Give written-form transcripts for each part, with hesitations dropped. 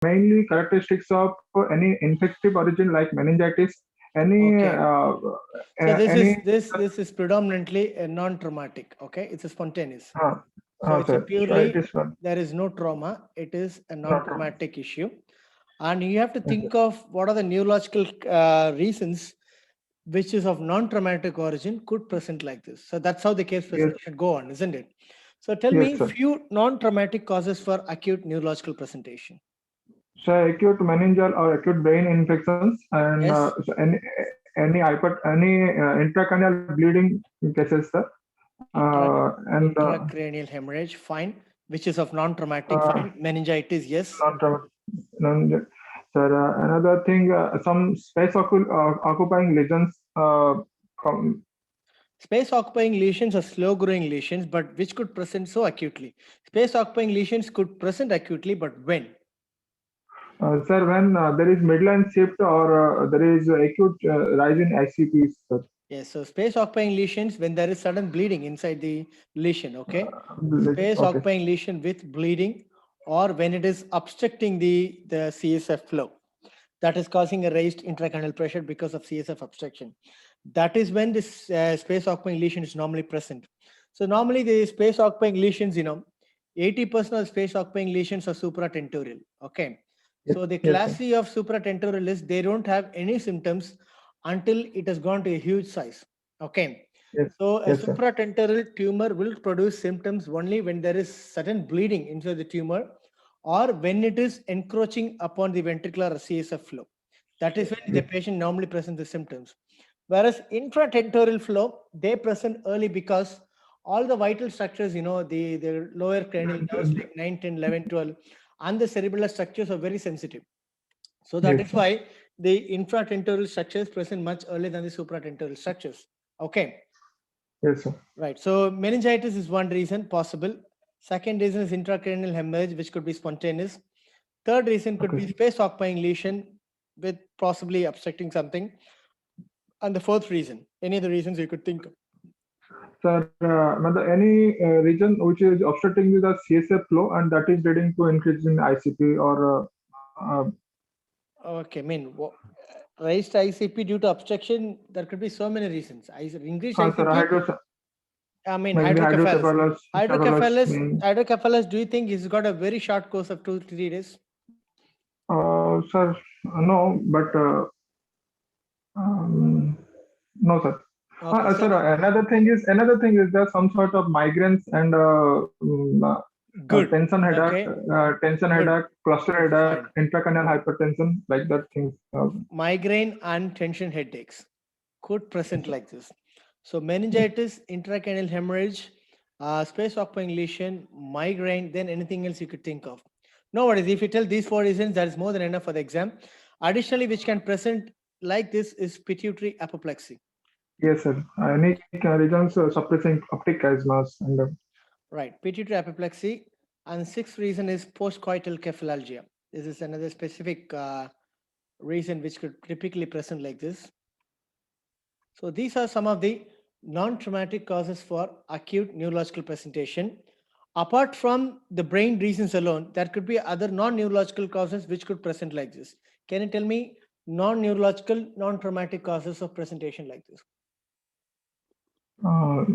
mainly characteristics of any infective origin like meningitis, any Okay. So any. this is predominantly a non-traumatic. Okay, it's a spontaneous. Uh, So it's a sir, it purely, is one. there is no trauma. It is a No problem. non-traumatic issue, and you have to Yes, sir. think of what are the neurological reasons which is of non-traumatic origin could present like this. So that's how the case Yes, presentation go on, isn't it? So tell yes, me sir. few non-traumatic causes for acute neurological presentation. So acute meningeal or acute brain infections and Yes, so any intracranial bleeding cases, sir. And intracranial hemorrhage, fine, which is of non-traumatic, uh, fine. Meningitis, yes. non-traumatic. Sir, another thing, some space occupying lesions. Com- Space occupying lesions are slow growing lesions, but which could present so acutely. Space occupying lesions could present acutely, but when? Sir, when there is midline shift or there is acute rise in ICPs, sir. Yes, so space occupying lesions when there is sudden bleeding inside the lesion, okay? Space Okay. occupying lesion with bleeding, or when it is obstructing the CSF flow. That is causing a raised intracranial pressure because of CSF obstruction. That is when this space occupying lesion is normally present. So normally the space occupying lesions, 80% of space occupying lesions are supratentorial. Okay. Yes, So the yes, class sir. C of supratentorial is they don't have any symptoms until it has gone to a huge size. Okay. Yes, So a yes, sir. supratentorial tumor will produce symptoms only when there is sudden bleeding inside the tumor or when it is encroaching upon the ventricular or CSF flow. That is when the Yes, patient normally presents the symptoms. Whereas intratentorial flow, they present early because all the vital structures, the lower cranial nerves like 9, 10, 11, 12, and the cerebellar structures are very sensitive. So that yes, is sir. why the infratentorial structures present much earlier than the supratentorial structures. Okay. Yes, sir. Right. So meningitis is one reason possible. Second reason is intracranial hemorrhage, which could be spontaneous. Third reason could Okay, be sir. space occupying lesion with possibly obstructing something. And the fourth reason, any of the reasons you could think of. Sir, मतलब any region which is obstructing the CSF flow and that is leading to increase in ICP or Okay, I mean, raised ICP due to obstruction, there could be so many reasons. Increased sir, ICP, I mean, maybe hydrocephalus. hydrocephalus mean, Hydrocephalus, do you think he's got a very short course of 2 3 days? sir, no, but um, no, sir. Okay, Sir, so another thing is there some sort of migraines and good. Okay, tension good. headache, cluster headache, Fine. intracranial hypertension, like that things. Migraine and tension headaches could present like this. So meningitis, intracranial hemorrhage, space occupying lesion, migraine, then anything else you could think of. No worries. If you tell these four reasons, that is more than enough for the exam. Additionally, which can present like this is pituitary apoplexy. Yes, sir. Any regions suppressing optic chiasmas and Right, pituitary apoplexy. And sixth reason is postcoital cephalalgia. This is another specific reason which could typically present like this. So these are some of the non-traumatic causes for acute neurological presentation. Apart from the brain reasons alone, there could be other non-neurological causes which could present like this. Can you tell me non-neurological, non-traumatic causes of presentation like this? uh,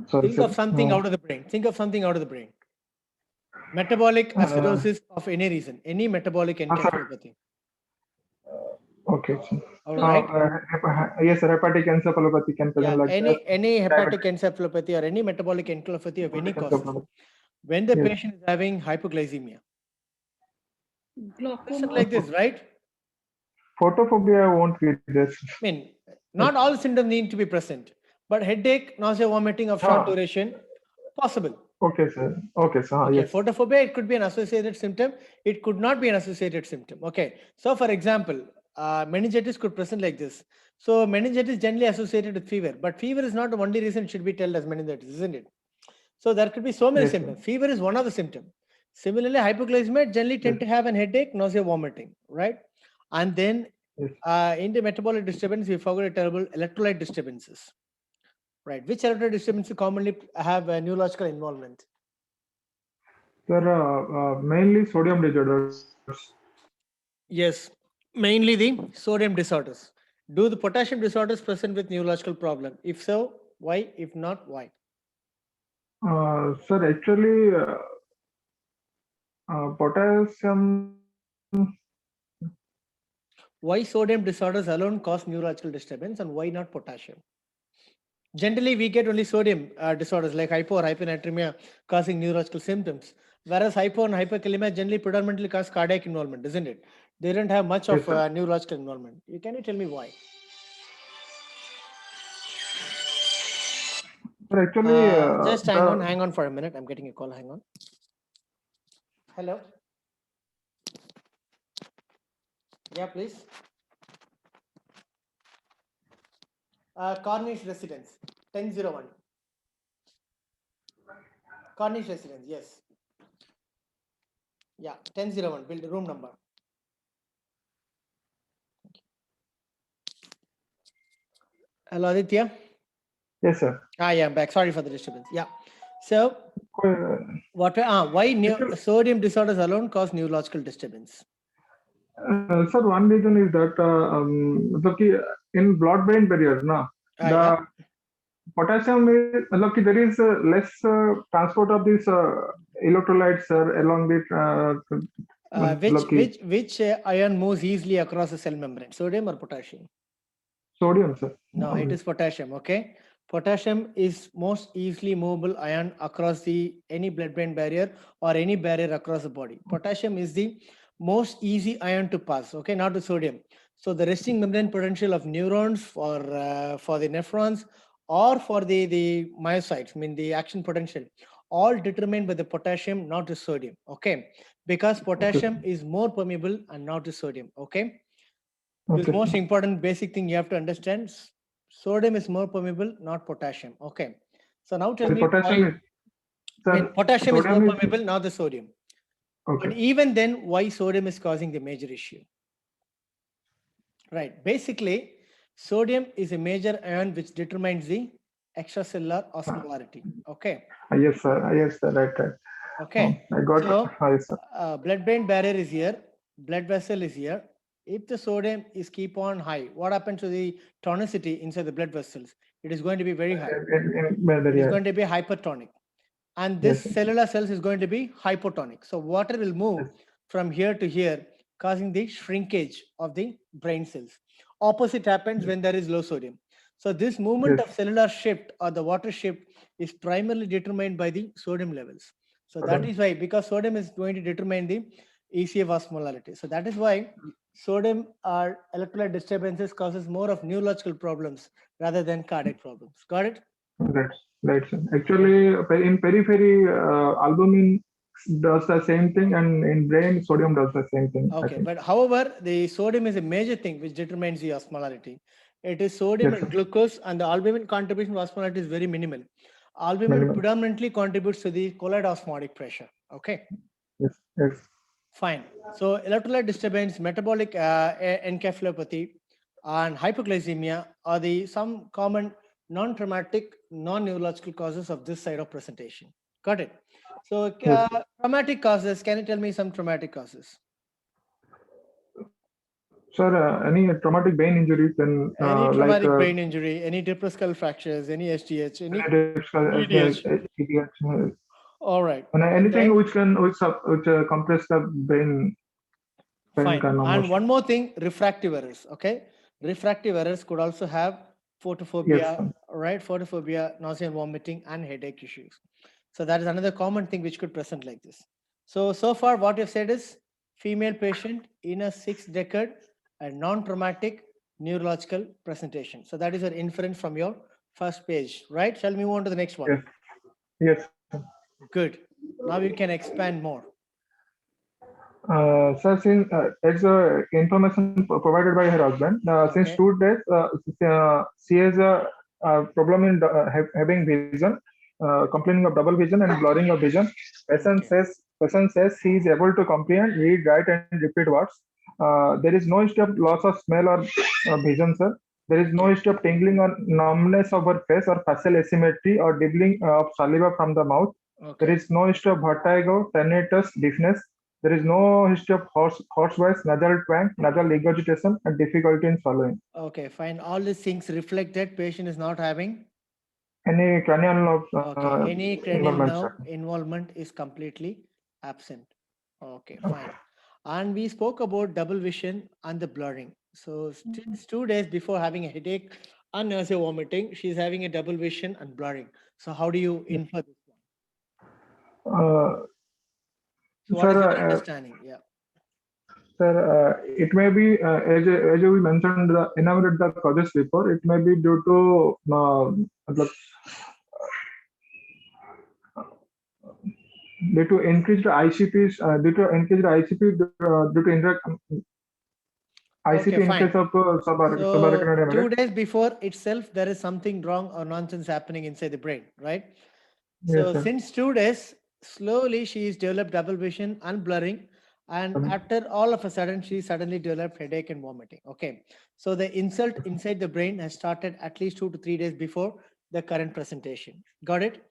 sorry, Think sir. of something out of the brain. Think of something out of the brain. Metabolic Uh, acidosis of any reason, any metabolic Sir. encephalopathy. Okay, sir. All right. Yes, sir. Hepatic encephalopathy can Yeah, present like that. any hepatic Diabetic encephalopathy or any metabolic encephalopathy of any causes. encephalopathy. When the Yes. patient is having hypoglycemia, present Glaucoma. like this, right? Photophobia won't be this. I mean, not all symptoms need to be present, but headache, nausea, vomiting of short Ah, duration, possible. okay, sir. Okay, sir. Okay, Yes. photophobia, it could be an associated symptom. It could not be an associated symptom. Okay, so for example, meningitis could present like this. So meningitis is generally associated with fever, but fever is not the only reason it should be told as meningitis, isn't it? So there could be so many Yes, sir. symptoms. Fever is one of the symptoms. Similarly, hypoglycemia generally Yes. tend to have an headache, nausea, vomiting, right? And then Yes. in the metabolic disturbance, we forgot a terrible electrolyte disturbances, right? Which electrolyte disturbances commonly have a neurological involvement? Sir, mainly sodium disorders. Yes, mainly the sodium disorders. Do the potassium disorders present with neurological problem? If so, why? If not, why? Sir, actually, potassium. Why sodium disorders alone cause neurological disturbance and why not potassium? Generally, we get only sodium disorders like hypo or hyponatremia causing neurological symptoms, whereas hypo and hyperkalemia generally predominantly cause cardiac involvement, isn't it? They don't have much Yes, of sir. neurological involvement. Can you tell me why? Sir, actually, Just hang on for a minute. I'm getting a call. Hang on. Hello. Yeah, please. Cornish Residence, 1001. Cornish Residence, yes. Yeah, 1001, build room number. Hello, Aditya. yes, sir. Yeah, I'm back. Sorry for the disturbance. Yeah. So, Uh, why sodium disorders alone cause neurological disturbance? Sir, one reason is that in blood-brain barrier, the Yeah. potassium is there is less transport of these electrolytes along the Which ion moves easily across the cell membrane? Sodium or potassium? sodium, sir. No, it is potassium. Okay. Potassium is most easily movable ion across any blood-brain barrier or any barrier across the body. Potassium is the most easy ion to pass. Okay, not the sodium. So the resting membrane potential of neurons for the nephrons or for the myocytes, I mean the action potential, all determined by the potassium, not the sodium. Okay, because potassium is more permeable and not the sodium. Okay, this Okay. most important basic thing you have to understand. Sodium is more permeable, not potassium. Okay. So now tell me Potassium why. is, sir, Potassium is more sodium is, permeable, not the sodium. But okay. even then, why sodium is causing the major issue? Right. Basically, sodium is a major ion which determines the extracellular osmolarity. Okay. Yes, sir. Yes, sir. Right. Okay. I got. So, Yes, sir. blood-brain barrier is here, blood vessel is here. If the sodium is keep on high, what happens to the tonicity inside the blood vessels? It is going to be very high. It is going to be hypertonic. And this Yes, cellular cells is going to be hypotonic. So water will move from here to here, causing the shrinkage of the brain cells. Opposite happens when there is low sodium. So this movement of cellular shift or the water shift is primarily determined by the sodium levels. So that is why, because sodium is going to determine the ECF osmolarity. So that is why sodium or electrolyte disturbances causes more of neurological problems rather than cardiac problems. Got it? Right, sir. Actually, in periphery, albumin does the same thing, and in brain, sodium does the same thing. Okay, but however, the sodium is a major thing which determines the osmolarity. It is sodium and glucose, and the albumin contribution to osmolarity is very minimal. Albumin predominantly contributes to the colloid osmotic pressure. Okay. Yes. Fine. So electrolyte disturbance, metabolic encephalopathy, and hypoglycemia are some common non-traumatic, non-neurological causes of this side of presentation. Got it? So traumatic causes, can you tell me some traumatic causes? Sir, any traumatic brain injuries, then any traumatic brain injury, any depressed skull fractures, any SDH, any EDH. All right. And anything which compress the brain. Fine. And one more thing, refractive errors. Okay, refractive errors could also have photophobia, right? Photophobia, nausea and vomiting, and headache issues. So that is another common thing which could present like this. So far what you've said is female patient in a 6th decade, a non-traumatic neurological presentation. So that is an inference from your first page, right? Shall we move on to the next one? Yes. Good. Now you can expand more. Sir, since it's information provided by her husband, since 2 days, she has a problem in having vision, complaining of double vision and blurring of vision. Patient says he is able to comprehend, read, write, and repeat words. There is no history of loss of smell or vision, sir. There is no history of tingling or numbness of her face or facial asymmetry or dribbling of saliva from the mouth There Okay. is no history of vertigo, tinnitus, deafness. There is no history of hoarse voice, nasal twang, nasal regurgitation, and difficulty in swallowing. Okay, fine. All these things reflect that patient is not having. Any cranial nerve Okay, any cranial involvement, nerve sir. involvement is completely absent. Okay, fine. And we spoke about double vision and the blurring. So since 2 days before having a headache and nausea vomiting, she's having a double vision and blurring. So how do you infer this one? Uh, So what sir, is your understanding? Yeah. sir, it may be as you mentioned enumerate the causes before. It may be due to मतलब, due to increased ICPs, due to increased ICP, due to ICP Okay, in case fine. of So subarachnoid hemorrhage. 2 days before itself, there is something wrong or nonsense happening inside the brain, right? Yes, So sir. since 2 days, slowly she's developed double vision and blurring. And after all of a sudden, she suddenly developed headache and vomiting. Okay. So the insult inside the brain has started at least 2 to 3 days before the current presentation. Got it?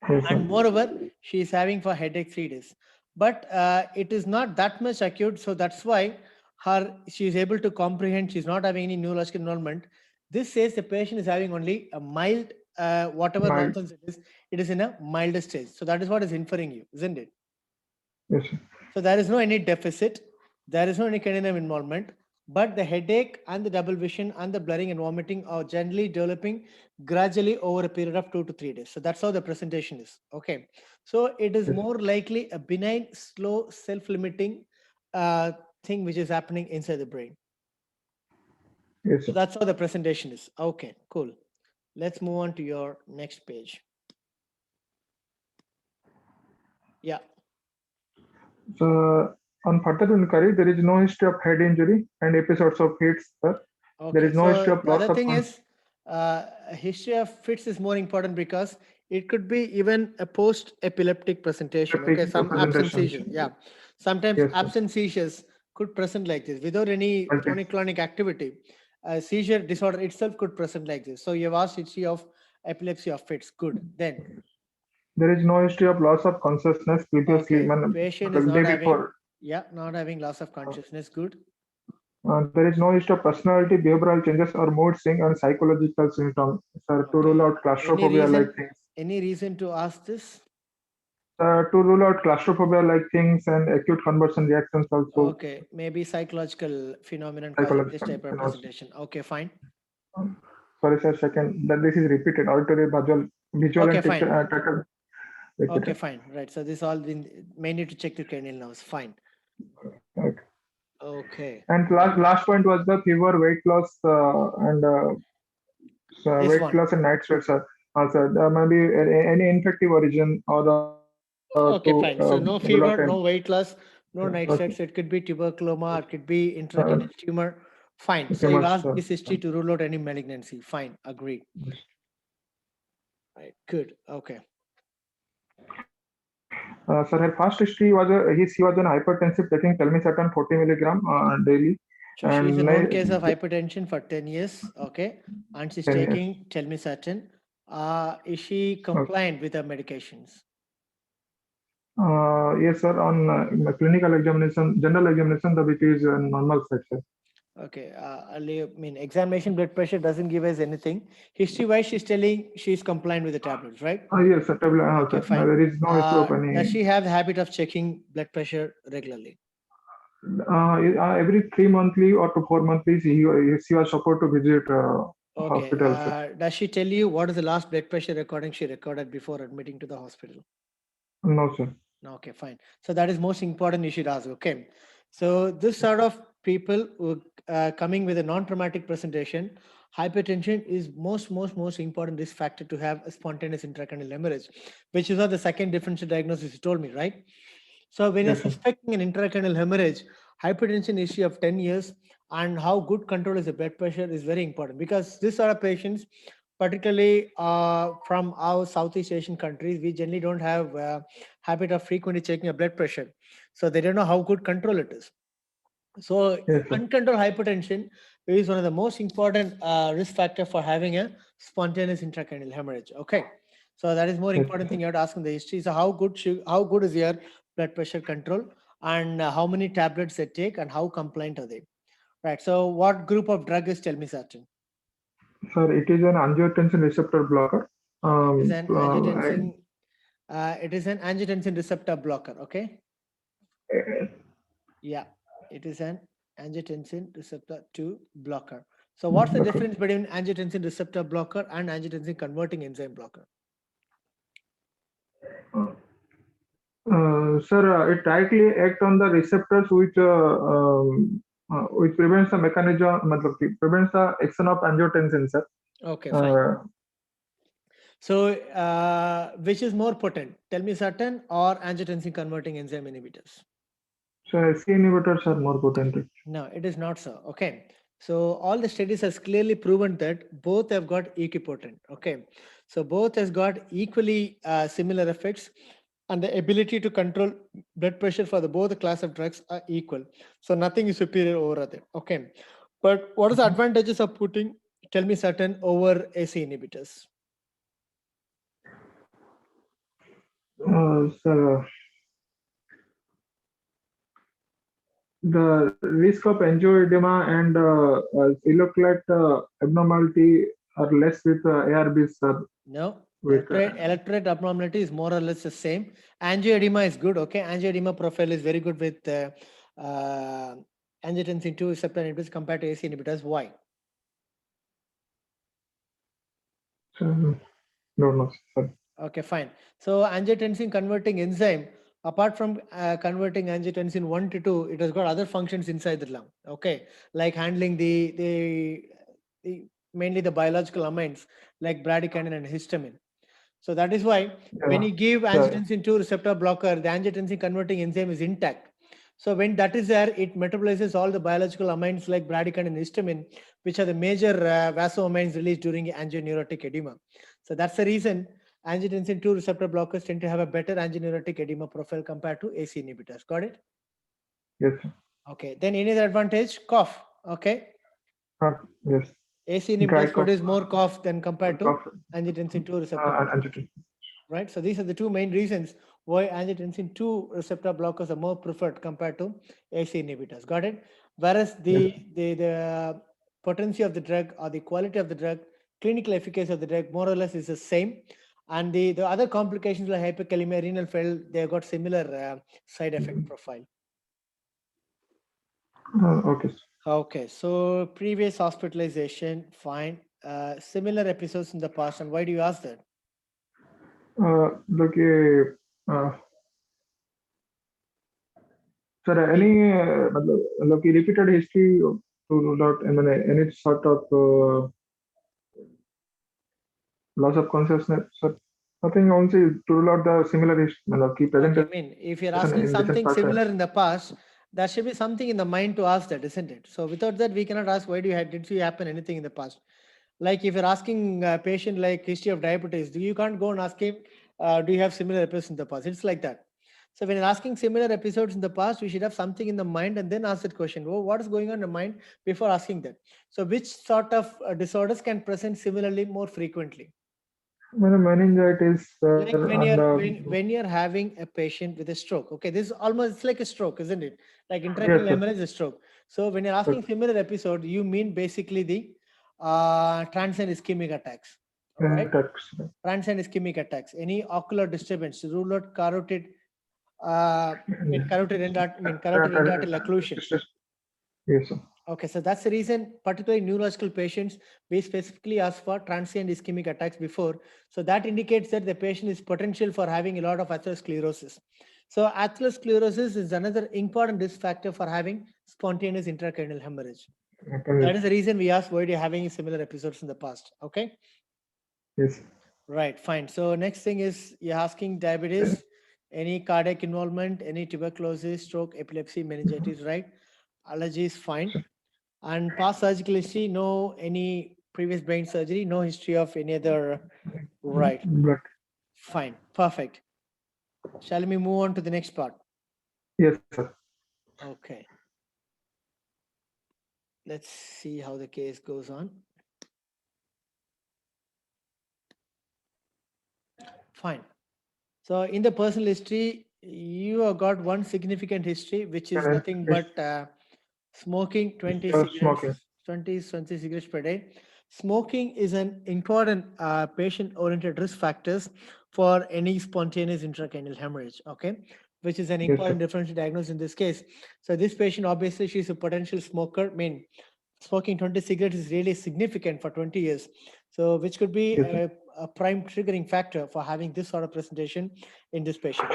Yes, sir. And moreover, she is having for headache 3 days. But it is not that much acute. So that's why she is able to comprehend. She's not having any neurological involvement. This says the patient is having only a mild, whatever Mild. nonsense it is in a milder stage. So that is what is inferring you, isn't it? Yes, sir. So there is no any deficit, there is no any kind of involvement, but the headache and the double vision and the blurring and vomiting are generally developing gradually over a period of 2 to 3 days. So that's how the presentation is. Okay. So it is Yes. more likely a benign, slow, self-limiting thing which is happening inside the brain. Yes, So sir. that's how the presentation is. Okay, cool. Let's move on to your next page. Yeah. So on further inquiry, there is no history of head injury and episodes of hits, sir. There Okay, is no history so of the loss other of thing is history of fits is more important because it could be even a post-epileptic presentation. Okay, some absent presentations. seizures. Yeah, sometimes Yes, sir. absent seizures could present like this without any tonic-clonic activity. A seizure disorder itself could present like this. So you have asked history of epilepsy of fits. Good. Then There is no history of loss of consciousness previously. okay, patient is The not day having before. not having loss of consciousness. Good. There is no history of personality, behavioral changes, or mood swing and psychological symptoms. Sir, to rule Okay. out claustrophobia like things. Any reason to ask this? To rule out claustrophobia like things and acute conversion reactions also. Okay, maybe psychological phenomenon causing this type of presentation. Okay, fine. Sorry, sir. Second, that this is repeated. Auditory, visual, Okay, and fine. tactile. Okay, fine. Right. So this all been mainly to check the cranial nerves. Fine. Okay. Okay. And last point was the fever, weight loss, and This weight one. loss and night sweats. Sir, there may be any infective origin or Okay, to fine. So no rule out fever, no weight loss, no night okay. sweats. It could be tuberculoma, it could be intracranial tumor. Fine. So you Tumors, asked this history to rule out any malignancy. Fine. Agreed. Right. Good. Okay. Sir, her first history was he was on hypertensive taking telmisartan 40 milligram daily. So she's a known case of hypertension for 10 years. Okay. And she's taking telmisartan. Is she compliant with her medications? Yes, sir. On clinical examination, general examination, the BP is normal side. Okay. I mean, examination blood pressure doesn't give us anything. History-wise, she's telling she's compliant with the tablets, right? Yes, sir. Okay, fine. There is no issue of any. Does she have the habit of checking blood pressure regularly? Every 3 monthly or to 4 monthly, she was supposed to visit hospital. Does she tell you what is the last blood pressure recording she recorded before admitting to the hospital? No, sir. Okay, fine. So that is most important you should ask. Okay. So this sort of people who coming with a non-traumatic presentation, hypertension is most important risk factor to have a spontaneous intracranial hemorrhage, which is the second differential diagnosis you told me, right? So when you're suspecting an intracranial hemorrhage, hypertension issue of 10 years and how good control is the blood pressure is very important because these sort of patients, particularly from our Southeast Asian countries, we generally don't have habit of frequently checking a blood pressure. So they don't know how good control it is. So uncontrolled hypertension is one of the most important risk factor for having a spontaneous intracranial hemorrhage. Okay. So that is more Yes, important thing you have to ask in the history. So how good is your blood pressure control, and how many tablets they take, and how compliant are they? Right. So what group of drug is telmisartan? sir, it is an angiotensin receptor blocker. Okay, it is an And, angiotensin. It is an angiotensin receptor blocker. Okay. Yeah, it is an angiotensin receptor 2 blocker. So what's the blocker. difference between angiotensin receptor blocker and angiotensin converting enzyme blocker? Sir, it directly act on the receptors which prevents the mechanism, matlab ki prevents the action of angiotensin, sir. Okay, fine. Uh, So which is more potent, telmisartan or angiotensin converting enzyme inhibitors? so SK inhibitors are more potent. No, it is not so. Okay. So all the studies has clearly proven that both have got equipotent. Okay. So both has got equally similar effects, and the ability to control blood pressure for the both the class of drugs are equal. So nothing is superior over other. Okay. But what is the advantages of putting telmisartan over AC inhibitors? Sir, the risk of angioedema and electrolyte abnormality are less with ARBs, sir. No, With electrolyte abnormality is more or less the same. Angioedema is good. Okay, angioedema profile is very good with uh, angiotensin 2 receptor inhibitors compared to AC inhibitors. Why? no, no, sir. Okay, fine. So angiotensin converting enzyme, apart from converting angiotensin 1 to 2, it has got other functions inside the lung. Okay, like handling the mainly the biological amines like bradykinin and histamine. So that is why when Yeah, you give yeah, angiotensin 2 receptor blocker, the angiotensin converting enzyme is intact. So when that is there, it metabolizes all the biological amines like bradykinin and histamine, which are the major vasoamines released during angioneurotic edema. So that's the reason angiotensin 2 receptor blockers tend to have a better angioneurotic edema profile compared to AC inhibitors. Got it? yes, sir. Okay. Then any other advantage? Cough. Okay. Yes. AC Dry inhibitors cough, produce more cough than compared to cough, angiotensin 2 receptor blockers. angiotensin. Right? So these are the two main reasons why angiotensin 2 receptor blockers are more preferred compared to AC inhibitors. Got it? Whereas Yes. the potency of the drug or the quality of the drug, clinical efficacy of the drug more or less is the same. And the other complications like hyperkalemia, renal failure, they have got similar side effect profile. Okay. Okay, so previous hospitalization, fine. Similar episodes in the past, and why do you ask that? Look, sir, any मतलब look, repeated history to rule out, I mean, any sort of loss of consciousness, sir. Nothing only to rule out the similar history, मतलब कि Okay, I presentation mean, if you're asking in recent something past. similar in the past, there should be something in the mind to ask that, isn't it? So without that, we cannot ask why did you happen anything in the past? Like if you're asking a patient like history of diabetes, you can't go and ask him, do you have similar episodes in the past? It's like that. So when you're asking similar episodes in the past, we should have something in the mind and then ask that question. Oh, what is going on in the mind before asking that? So which sort of disorders can present similarly more frequently? When meningitis Like when and when you're having a patient with a stroke, okay, this is almost it's like a stroke, isn't it? Like yes, intracranial sir. hemorrhage is a stroke. So when you're asking similar episode, you mean basically the transient ischemic attacks, all right? Attacks. Transient ischemic attacks, any ocular disturbance, rule out carotid, carotid endarteral occlusion. Yes, sir. Okay, so that's the reason, particularly neurological patients, we specifically ask for transient ischemic attacks before. So that indicates that the patient is potential for having a lot of atherosclerosis. So atherosclerosis is another important risk factor for having spontaneous intracranial hemorrhage. That is the reason we ask why you're having similar episodes in the past. Okay. Yes. Right, fine. So next thing is you're asking diabetes, any cardiac involvement, any tuberculosis, stroke, epilepsy, meningitis, right? Allergies, fine. And past surgical history, no any previous brain surgery, no history of any other, right? Blood. Fine, perfect. Shall we move on to the next part? Yes, sir. Okay. Let's see how the case goes on. Fine. So in the personal history, you have got one significant history, which is And nothing it's but smoking 20 smoking. cigarettes, 20 cigarettes per day. Smoking is an important patient-oriented risk factors for any spontaneous intracranial hemorrhage, okay? Which is an Yes, important sir. differential diagnosis in this case. So this patient, obviously, she's a potential smoker. I mean, smoking 20 cigarettes is really significant for 20 years. So which could be Yes, sir. a prime triggering factor for having this sort of presentation in this patient.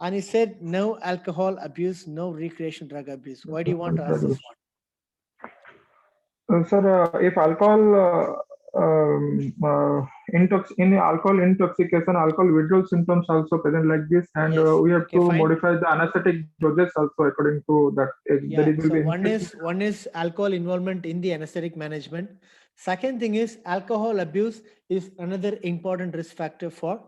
And he said no alcohol abuse, no recreational drug abuse. Why do you want to ask this one? Sir, if alcohol in alcohol intoxication, alcohol withdrawal symptoms also present like this, and Yes. we have Okay, to fine. modify the anesthetic doses also according to that. There Yeah. will So be one is alcohol involvement in the anesthetic management. Second thing is alcohol abuse is another important risk factor for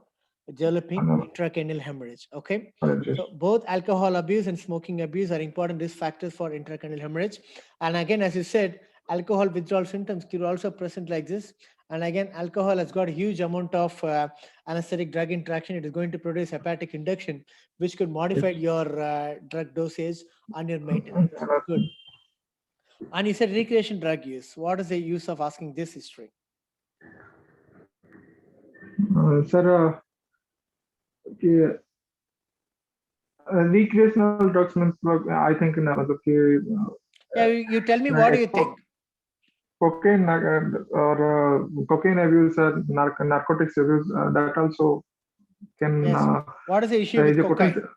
developing intracranial hemorrhage. Okay. So both alcohol abuse and smoking abuse are important risk factors for intracranial hemorrhage. And again, as you said, alcohol withdrawal symptoms could also present like this. And again, alcohol has got a huge amount of anesthetic drug interaction. It is going to produce hepatic induction, which could modify your drug dosage and your maintenance. Good. And you said recreation drug use. What is the use of asking this history? Sir, okay, recreational drugs means I think okay, Yeah, you tell me, what do you think? cocaine or cocaine abuse or narcotics abuse that also can Yes. What is the issue is with a cocaine? potential.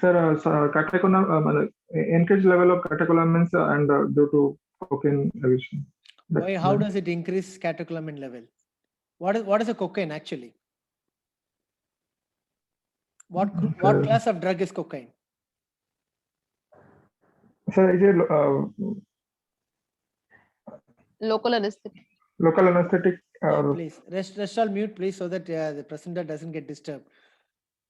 Sir, catecholamine, increased level of catecholamines and due to cocaine abuse. Why? How does it increase catecholamine level? What is a cocaine actually? What class of drug is cocaine? Sir, is it Local anesthetic. local anesthetic? Yeah, please rest all mute, please, so that the presenter doesn't get disturbed.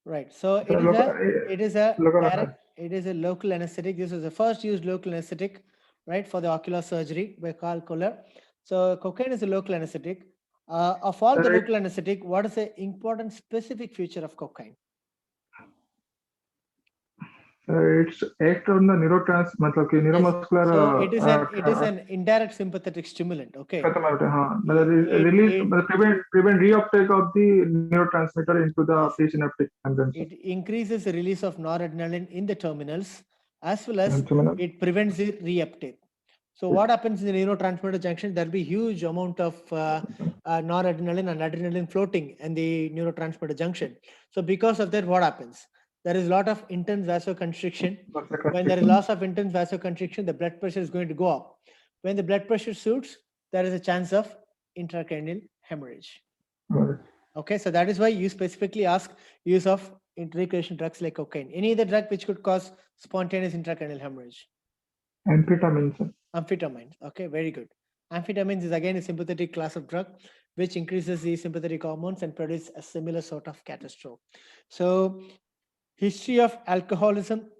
Right. So it is a local anesthetic. This is the first used local anesthetic, right, for the ocular surgery by Carl Koller. So cocaine is a local anesthetic. Of all the local anesthetic, what is the important specific feature of cocaine? It's act on the neuromuscular. So it is an indirect sympathetic stimulant. Okay. Prevent reuptake of the neurotransmitter into the presynaptic membrane. It increases the release of noradrenaline in the terminals, as well as it prevents the reuptake. So what happens in the neurotransmitter junction? There'll be huge amount of noradrenaline and adrenaline floating in the neurotransmitter junction. So because of that, what happens? There is a lot of intense vasoconstriction. When there is loss of intense vasoconstriction, the blood pressure is going to go up. When the blood pressure shoots, there is a chance of intracranial hemorrhage. Okay, so that is why you specifically ask use of recreational drugs like cocaine. Any other drug which could cause spontaneous intracranial hemorrhage? Amphetamines. Amphetamines. Okay, very good. Amphetamines is again a sympathetic class of drug which increases the sympathetic hormones and produce a similar sort of catastrophe. So history of alcoholism,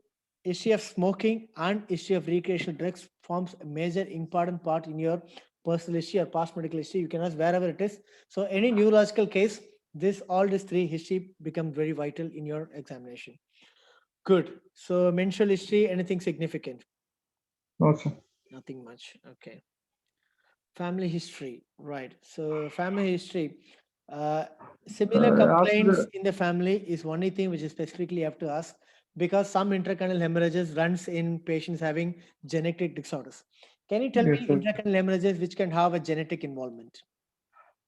history of smoking, and history of recreational drugs forms a major important part in your personal history or past medical history. You can ask wherever it is. So any neurological case, all these three history become very vital in your examination. Good. So menstrual history, anything significant? No, sir. Nothing much. Okay. Family history, right? So family history. Similar complaints in the family is only thing which is specifically you have to ask, because some intracranial hemorrhages runs in patients having genetic disorders. Can you tell me intracranial hemorrhages which can have a genetic involvement?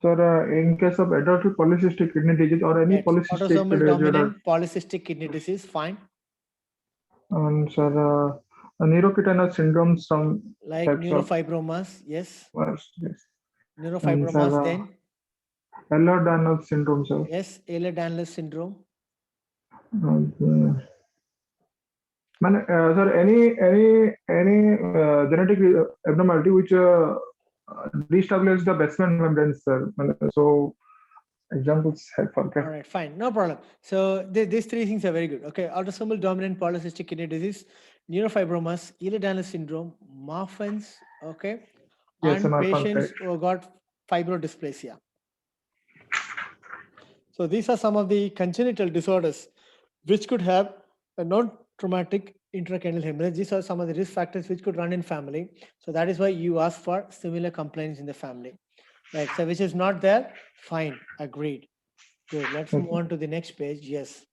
Sir, in case of adult polycystic kidney disease or any polycystic autosomal dominant polycystic kidney disease, fine. And sir, neurocutaneous syndrome, some like neurofibromas, yes. Yes. Neurofibromas, then Ehlers-Danlos syndrome, sir. Yes, Ehlers-Danlos syndrome. Sir, any genetic abnormality which destabilizes the basement membrane, sir. So examples help for that. All right, fine, no problem. So these three things are very good. Okay, autosomal dominant polycystic kidney disease, neurofibromas, Ehlers-Danlos syndrome, Marfan's, okay, and patients who got fibrodysplasia. So these are some of the congenital disorders which could have a non-traumatic intracranial hemorrhage. These are some of the risk factors which could run in family. So that is why you ask for similar complaints in the family. Right. So which is not there, fine, agreed. Good. Let's move on to the next page. Yes.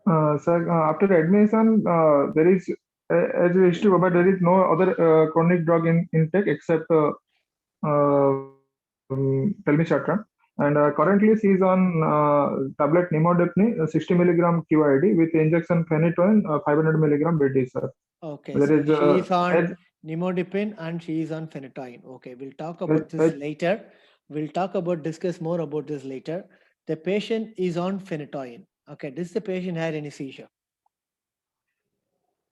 Sir, after admission, there is, as we used to go, but there is no other chronic drug intake except telmisartan. And currently, she is on tablet nimodipine, 60 milligram QID with injection phenytoin, 500 milligram BD, sir. Okay. There So is she is on as, nimodipine and she is on phenytoin. Okay. We'll talk as, about this as, later. We'll discuss more about this later. The patient is on phenytoin. Okay. Does the patient had any seizure?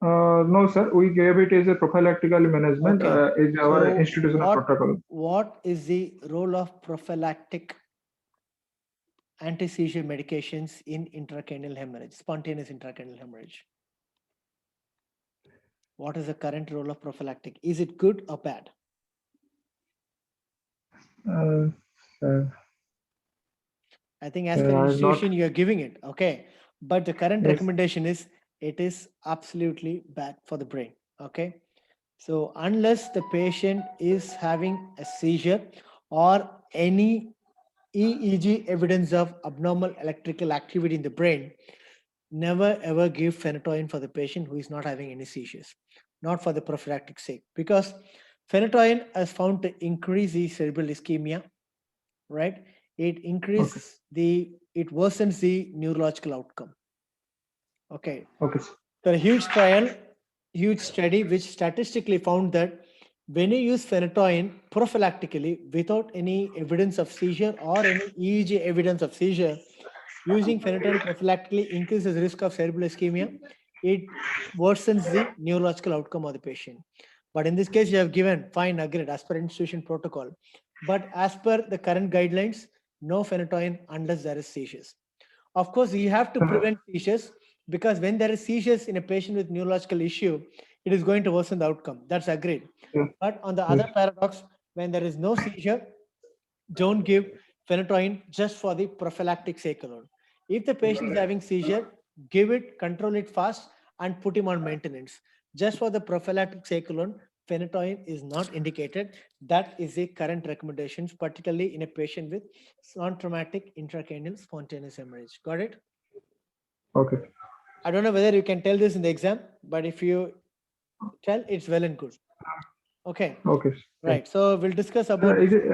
no, sir. We gave it as a prophylactical management. Okay. Is our So institutional protocol. what is the role of prophylactic anti-seizure medications in intracranial hemorrhage, spontaneous intracranial hemorrhage? What is the current role of prophylactic? Is it good or bad? Uh, uh, I think as per not. institution, you are giving it. Okay. But the current Yes. recommendation is it is absolutely bad for the brain. Okay. So unless the patient is having a seizure or any EEG evidence of abnormal electrical activity in the brain, never ever give phenytoin for the patient who is not having any seizures, not for the prophylactic sake, because phenytoin is found to increase the cerebral ischemia, right? It increases it worsens the neurological outcome. Okay. Okay. The huge trial, huge study, which statistically found that when you use phenytoin prophylactically without any evidence of seizure or any EEG evidence of seizure, using phenytoin prophylactically increases risk of cerebral ischemia. It worsens the neurological outcome of the patient. But in this case, you have given fine, agreed, as per institution protocol. But as per the current guidelines, no phenytoin unless there is seizures. Of course, you have to prevent seizures, because when there is seizures in a patient with neurological issue, it is going to worsen the outcome. That's agreed. Yeah. But on the other paradox, when there is no seizure, don't give phenytoin just for the prophylactic sake alone. If the patient is having seizure, give it, control it fast, and put him on maintenance. Just for the prophylactic sake alone, phenytoin is not indicated. That is the current recommendations, particularly in a patient with non-traumatic intracranial spontaneous hemorrhage. Got it? Okay. I don't know whether you can tell this in the exam, but if you tell, it's well and good. Okay. Okay. Right. So we'll discuss about. Is it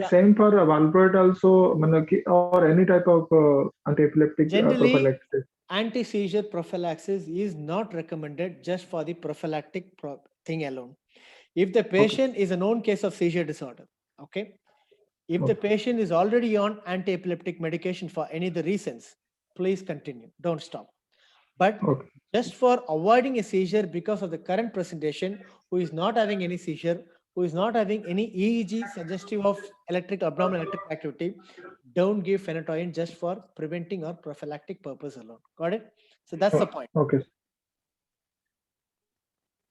Yeah. same for valproate also, or any type of anti-epileptic Generally, prophylactic? anti-seizure prophylaxis is not recommended just for the prophylactic thing alone. If the patient is a known case of seizure disorder, okay, if the patient is already on anti-epileptic medication for any of the reasons, please continue, don't stop. But just for avoiding a seizure because of the current presentation, who is not having any seizure, who is not having any EEG suggestive of abnormal electric activity, don't give phenytoin just for preventing or prophylactic purpose alone. Got it? So that's the point. Okay.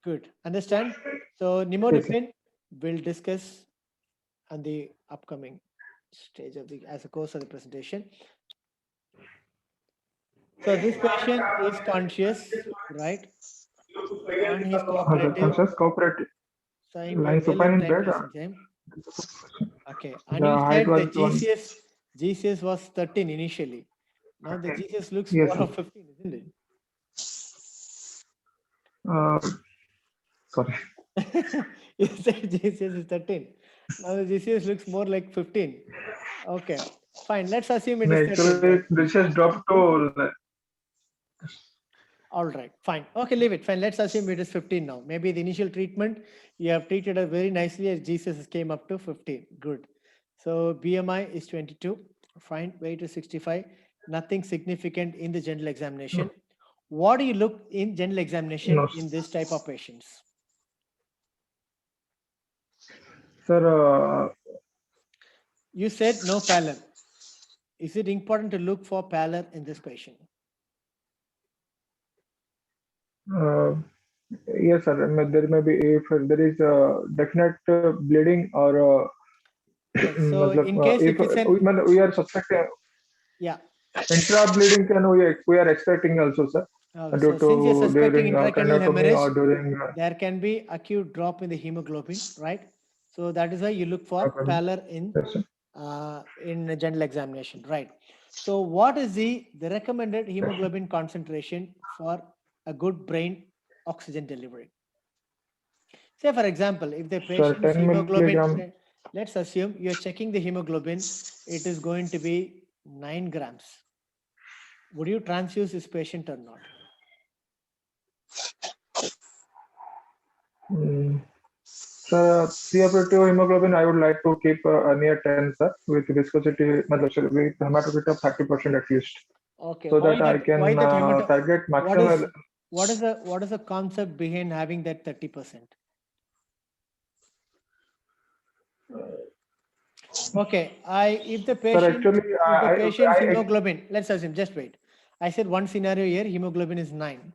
Good. Understand? So nimodipine we'll discuss on the upcoming stage of the as a course of the presentation. So this patient is conscious, right? And he's cooperative. Conscious, cooperative. Lying supine in bed. Okay. And you said the GCS was 13 initially. Now the GCS looks more of 15, isn't it? Sorry. You said GCS is 13. Now the GCS looks more like 15. Okay. Fine. Let's assume it is 13. This has dropped to. All right, fine. Okay, leave it. Fine. Let's assume it is 15 now. Maybe the initial treatment, you have treated her very nicely as GCS came up to 15. Good. So BMI is 22. Fine. Weight is 65. Nothing significant in the general examination. What do you look in general examination in this type of patients? Sir, you said no pallor. Is it important to look for pallor in this patient? Yes, sir. There may be, if there is definite bleeding or Okay, so मतलब, in case if if it's an मतलब we are suspecting yeah. intra bleeding, can we are expecting also, sir, due So to since you're suspecting during intracranial craniotomy or hemorrhage, during there can be acute drop in the hemoglobin, right? So that is why you look for okay. pallor Yes, sir. in a general examination, right? So what is the recommended hemoglobin concentration for a good brain oxygen delivery? Say for example, if the Sir, patient's 10 hemoglobin, milligram. let's assume you're checking the hemoglobin, it is going to be 9 grams. Would you transfuse this patient or not? Sir, preoperative hemoglobin, I would like to keep near 10, sir, with viscosity, matlab, sorry, with hematocrit of 30% at least, Okay, so why that I that? Why can that hemato? target What maximum. is what is the concept behind having that 30%? Okay, if the Sir, actually, patient's I hemoglobin, let's assume, just wait. I said one scenario here, hemoglobin is 9.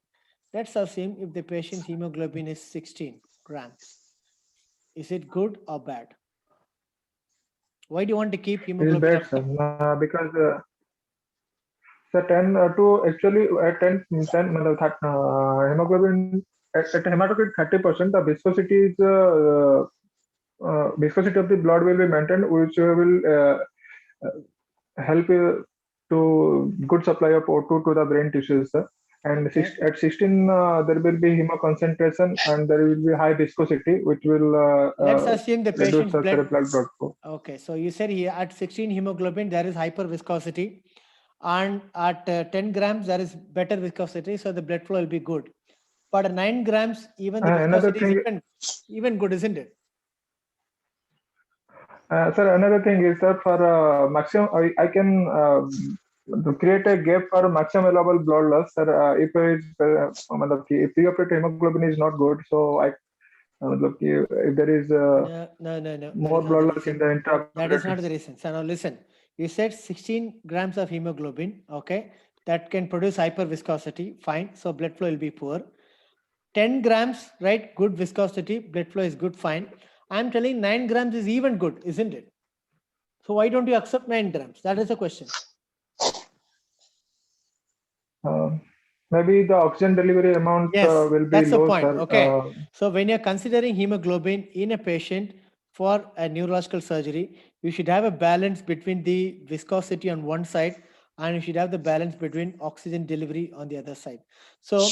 Let's assume if the patient's hemoglobin is 16 grams. Is it good or bad? Why do you want to keep is hemoglobin bad, of sir, because sir, 10 to actually at 10, matlab, hemoglobin at hematocrit 30%, the viscosity of the blood will be maintained, which will help to good supply of O2 to the brain tissues, sir. And Okay. at 16, there will be hemo concentration and there will be high viscosity, which will Let's assume the reduce patient's the blood. cerebral blood flow. Okay, so you said here at 16 hemoglobin there is hyperviscosity, and at 10 grams there is better viscosity, so the blood flow will be good. But at 9 grams, even the Another viscosity is thing, even good, isn't it? sir, another thing is that for maximum, I can to create a gap for maximum allowable blood loss, sir. मतलब कि if preoperative hemoglobin is not good, so मतलब कि if there is No. That more is not blood the loss in reason. the That is not intraoperative. the reason. So now listen. You said 16 grams of hemoglobin, okay? That can produce hyperviscosity, fine. So blood flow will be poor. 10 grams, right? Good viscosity, blood flow is good, fine. I'm telling 9 grams is even good, isn't it? So why don't you accept 9 grams? That is the question. Maybe the oxygen delivery amount Yes, will be that's the low, point. sir. Okay. So when you're considering hemoglobin in a patient for a neurological surgery, you should have a balance between the viscosity on one side and you should have the balance between oxygen delivery on the other side. So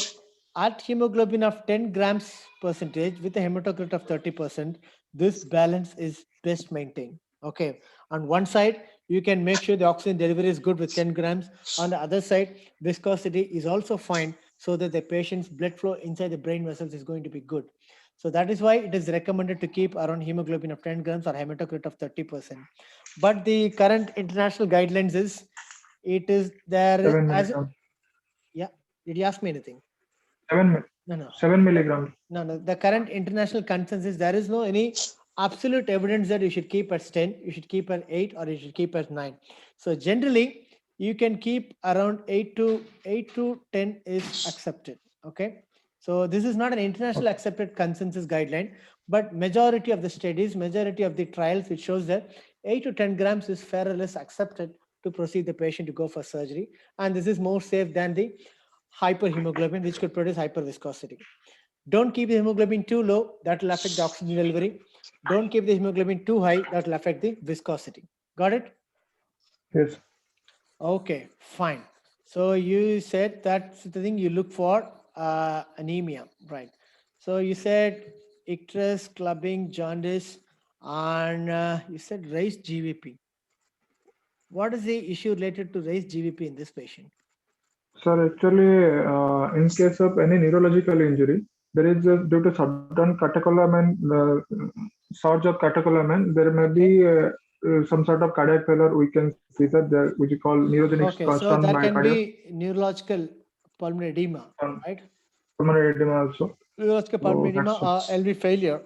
at hemoglobin of 10 grams percentage with a hematocrit of 30%, this balance is best maintained. Okay. On one side, you can make sure the oxygen delivery is good with 10 grams. On the other side, viscosity is also fine so that the patient's blood flow inside the brain vessels is going to be good. So that is why it is recommended to keep around hemoglobin of 10 grams or hematocrit of 30%. But the current international guidelines is, it is there 7 as, milligrams. yeah, did you ask me anything? 7, No. 7 milligrams. No. The current international consensus, there is no any absolute evidence that you should keep at 10, you should keep at 8, or you should keep at 9. So generally, you can keep around 8 to 10 is accepted. Okay. So this is not an international accepted consensus guideline, but majority of the studies, majority of the trials, it shows that 8 to 10 grams is fair or less accepted to proceed the patient to go for surgery. And this is more safe than the hyperhemoglobin, which could produce hyperviscosity. Don't keep the hemoglobin too low, that will affect the oxygen delivery. Don't keep the hemoglobin too high, that will affect the viscosity. Got it? Yes. Okay, fine. So you said that's the thing you look for, anemia, right? So you said icterus, clubbing, jaundice, and you said raised GVP. What is the issue related to raised GVP in this patient? Sir, actually, in case of any neurological injury, there is due to sudden catecholamine, surge of catecholamine, there may be some sort of cardiac failure. We can see that there, which is called neurogenic Okay, so consterned there can myocardium, be neurological pulmonary edema, right? pulmonary edema also. Neurological So pulmonary edema that's or LV failure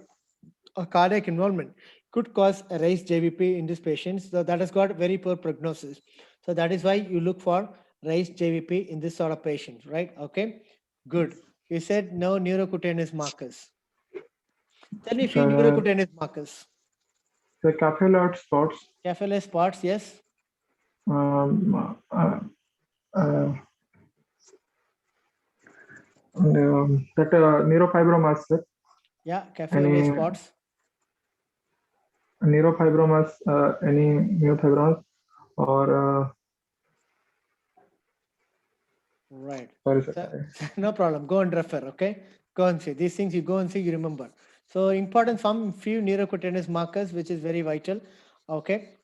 or cardiac involvement could cause a raised JVP in these patients. So that has got very poor prognosis. So that is why you look for raised JVP in this sort of patients, right? Okay, good. You said no neurocutaneous markers. Tell me a few uh, neurocutaneous markers. the capillary spots. Capillary spots, yes. Um, uh, uh, that neurofibromas, sir. Yeah, capillary Any spots. neurofibromas, any neurofibromas, or Right. sorry, So, sir. no problem. Go and refer. Okay. Go and see these things. You go and see. You remember. So important. Some few neurocutaneous markers, which is very vital. Okay.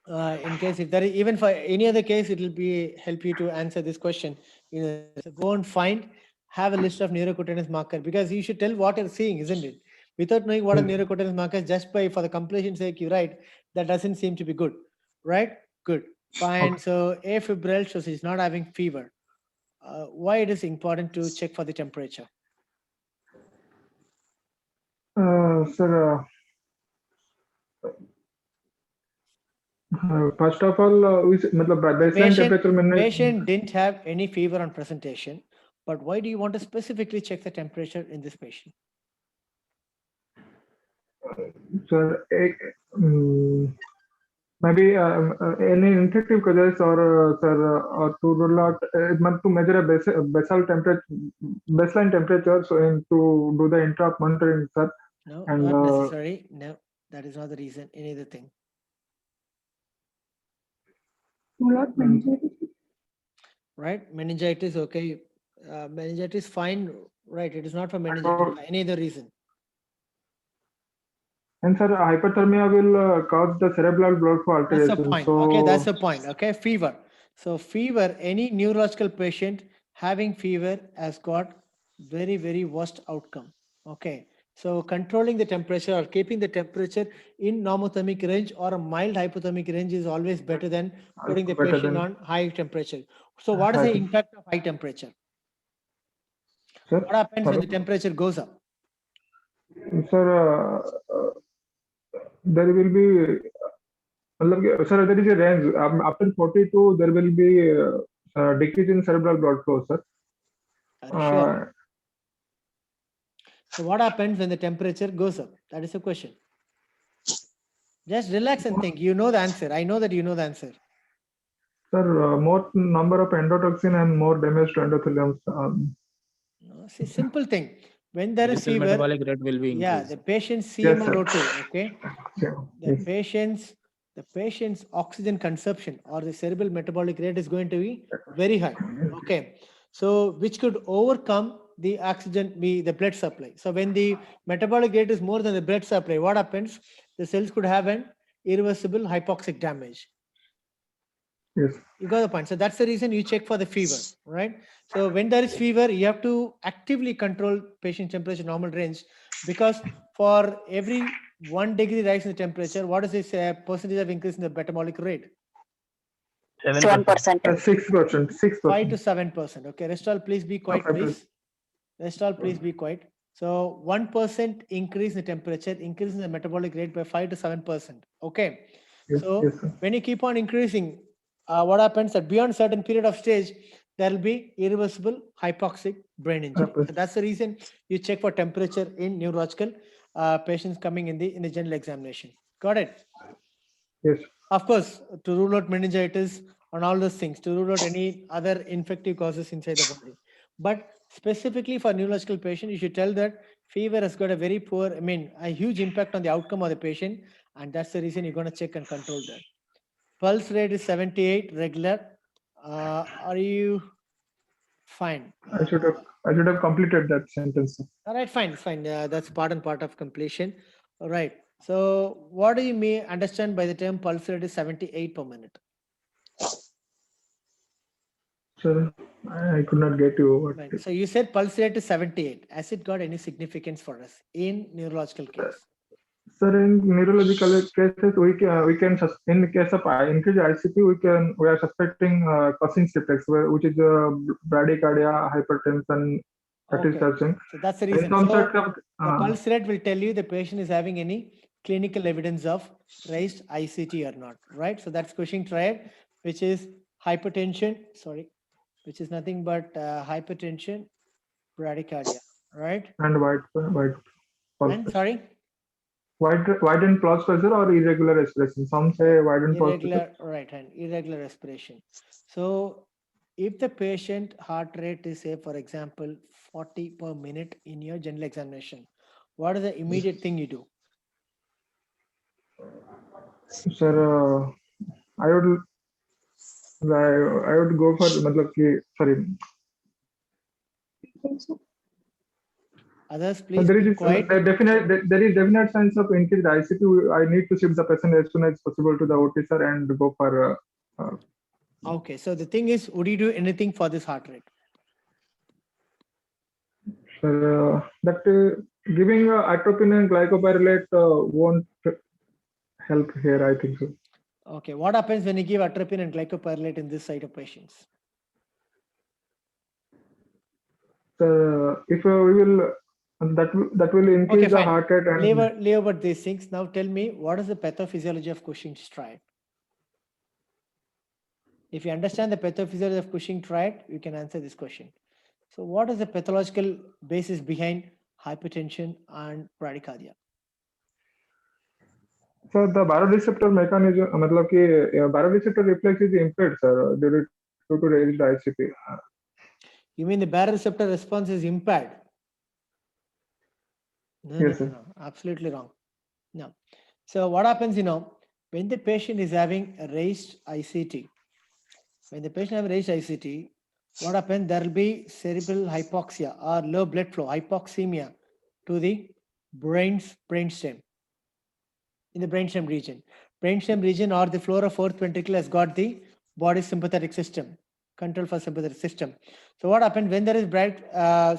In case if there is even for any other case, it will be help you to answer this question. So go and find, have a list of neurocutaneous marker, because you should tell what you're seeing, isn't it? Without knowing what a Yes. neurocutaneous marker is, just by for the completion sake, you write, that doesn't seem to be good, right? Good, fine. Okay. So afebrile shows he's not having fever. Why it is important to check for the temperature? Sir, first of all, मतलब baseline temperature मैंने Patient didn't have any fever on presentation, but why do you want to specifically check the temperature in this patient? sir maybe any infective causes or sir or to rule out to measure a basal temperature baseline temperature, so in to do the intra monitoring, sir. No, And not necessary. No, that is not the reason. Any other thing. Right? Meningitis, okay. Meningitis, fine. Right. It is not for meningitis. Any other reason. And sir, hyperthermia will cause the cerebral blood flow That's the alteration. point. So Okay, that's the point. Okay, fever. So fever, any neurological patient having fever has got very, very worst outcome. Okay. So controlling the temperature or keeping the temperature in normothermic range or a mild hypothermic range is always better than putting the better patient than on high temperature. So what is the impact of high temperature? sir. What happens when Sorry. the temperature goes up? Sir, there will be sir, there is a range. After 42, there will be decrease in cerebral blood flow, sir. Sure. So what happens when the temperature goes up? That is the question. Just relax and think. You know the answer. I know that you know the answer. Sir, more number of endotoxin and more damage to endothelium. No, see, simple thing. When there is Basal fever, metabolic rate will be yeah, increased. the patient's Yes, sir. CMRO2, okay? Yeah, The yes. patient's oxygen consumption or the cerebral metabolic rate is going to be very high. Okay. So which could overcome the oxygen, the blood supply. So when the metabolic rate is more than the blood supply, what happens? The cells could have an irreversible hypoxic damage. Yes. You got the point. So that's the reason you check for the fever, right? So when there is fever, you have to actively control patient temperature normal range, because for every 1 degree rise in the temperature, what is this percentage of increase in the metabolic rate? 7%. 6%. 5 to 6%. 7%. Okay, rest all, please be quiet, Okay, please. Rest all, please be quiet. So 1% increase in the temperature, increase in the metabolic rate by 5 to 7%. Okay. Yes, So yes, sir. when you keep on increasing, what happens that beyond certain period of stage, there will be irreversible hypoxic brain injury. So that's the reason you check for temperature in neurological patients coming in the general examination. Got it? Yes. Of course, to rule out meningitis and all those things, to rule out any other infective causes inside the body. But specifically for neurological patient, you should tell that fever has got a very poor, a huge impact on the outcome of the patient. And that's the reason you're going to check and control that. Pulse rate is 78, regular. Are you fine? I should have completed that sentence, sir. All right, fine. That's part and part of completion. All right. So what do you may understand by the term pulse rate is 78 per minute? Sir, I could not get you. Right. So you said pulse rate is 78. Has it got any significance for us in neurological case? Sir, in neurological cases, we can in the case of increased ICP, we are suspecting Cushing's reflex, which is bradycardia, hypertension, that is Okay. searching. So that's the In reason. some So sort of, the pulse rate will tell you the patient is having any clinical evidence of raised ICT or not, right? So that's Cushing triad, which is hypertension, which is nothing but widened pulse pressure or irregular respiration. Some say widened pulse pressure. Irregular right hand, irregular respiration. So if the patient heart rate is, say, for example, 40 per minute in your general examination, what is the immediate thing you do? Sir, I would I would go for मतलब कि sorry. Others, please There be is quiet. there is definite sense of increased ICT. I need to shift the patient as soon as possible to the OT, sir, and go for. Okay, so the thing is, would you do anything for this heart rate? Sir, that giving atropine and glycopyrrolate won't help here. I think so. Okay, what happens when you give atropine and glycopyrrolate in this side of patients? If we will that will increase Okay, the fine. heart rate and Leave about these things. Now tell me, what is the pathophysiology of Cushing's triad? If you understand the pathophysiology of Cushing triad, you can answer this question. So what is the pathological basis behind hypertension and bradycardia? so the baroreceptor mechanism मतलब कि baroreceptor reflex is impaired, sir, due to raised ICP. You mean the baroreceptor response is impaired? No, Yes, sir. no, absolutely wrong. No. So what happens, when the patient is having a raised ICT, what happens? There will be cerebral hypoxia or low blood flow, hypoxemia to the brainstem, in the brainstem region. Brainstem region or the floor of fourth ventricle has got the body sympathetic system, control for sympathetic system. So what happens when there is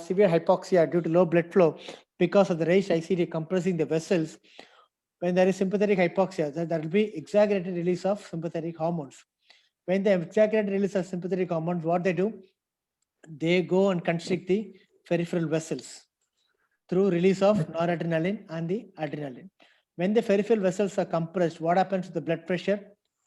severe hypoxia due to low blood flow because of the raised ICD compressing the vessels? When there is sympathetic hypoxia, there will be exaggerated release of sympathetic hormones. When they exaggerated release of sympathetic hormones, what they do? They go and constrict the peripheral vessels through release of noradrenaline and the adrenaline. When the peripheral vessels are compressed, what happens to the blood pressure?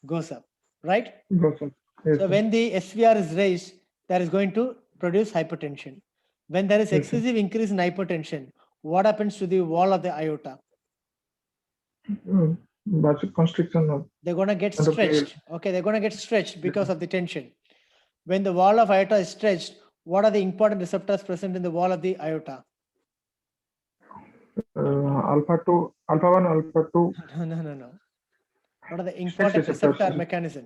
Goes up, right? Go, sir. Yes, So sir. when the SVR is raised, that is going to produce hypertension. When there is Yes, sir. excessive increase in hypertension, what happens to the wall of the aorta? Vasoconstriction of They're going to get and the stretched. Okay, they're going to get stretched because of the tension. When the wall of aorta is stretched, what are the important receptors present in the wall of the aorta? alpha 2, alpha 1, alpha 2. No. What are the important receptors. receptor mechanism?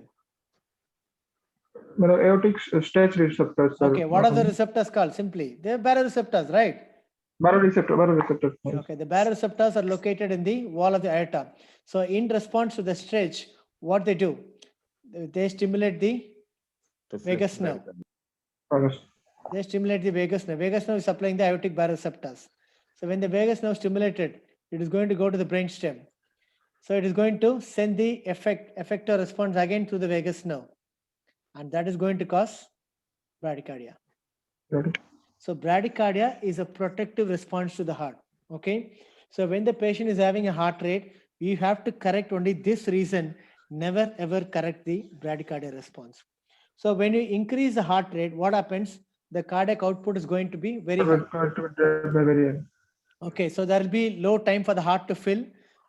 Aortic stretch receptors, sir. Okay, what are the receptors called? Simply, they're baroreceptors, right? Baroreceptor. Okay, the baroreceptors are located in the wall of the aorta. So in response to the stretch, what they do? They stimulate the vagus nerve. They stimulate the vagus nerve. Vagus nerve is supplying the aortic baroreceptors. So when the vagus nerve stimulated, it is going to go to the brainstem. So it is going to send the effector response again to the vagus nerve. And that is going to cause bradycardia. So bradycardia is a protective response to the heart. Okay. So when the patient is having a heart rate, we have to correct only this reason, never ever correct the bradycardia response. So when you increase the heart rate, what happens? The cardiac output is going to be very high. Okay, so there will be low time for the heart to fill.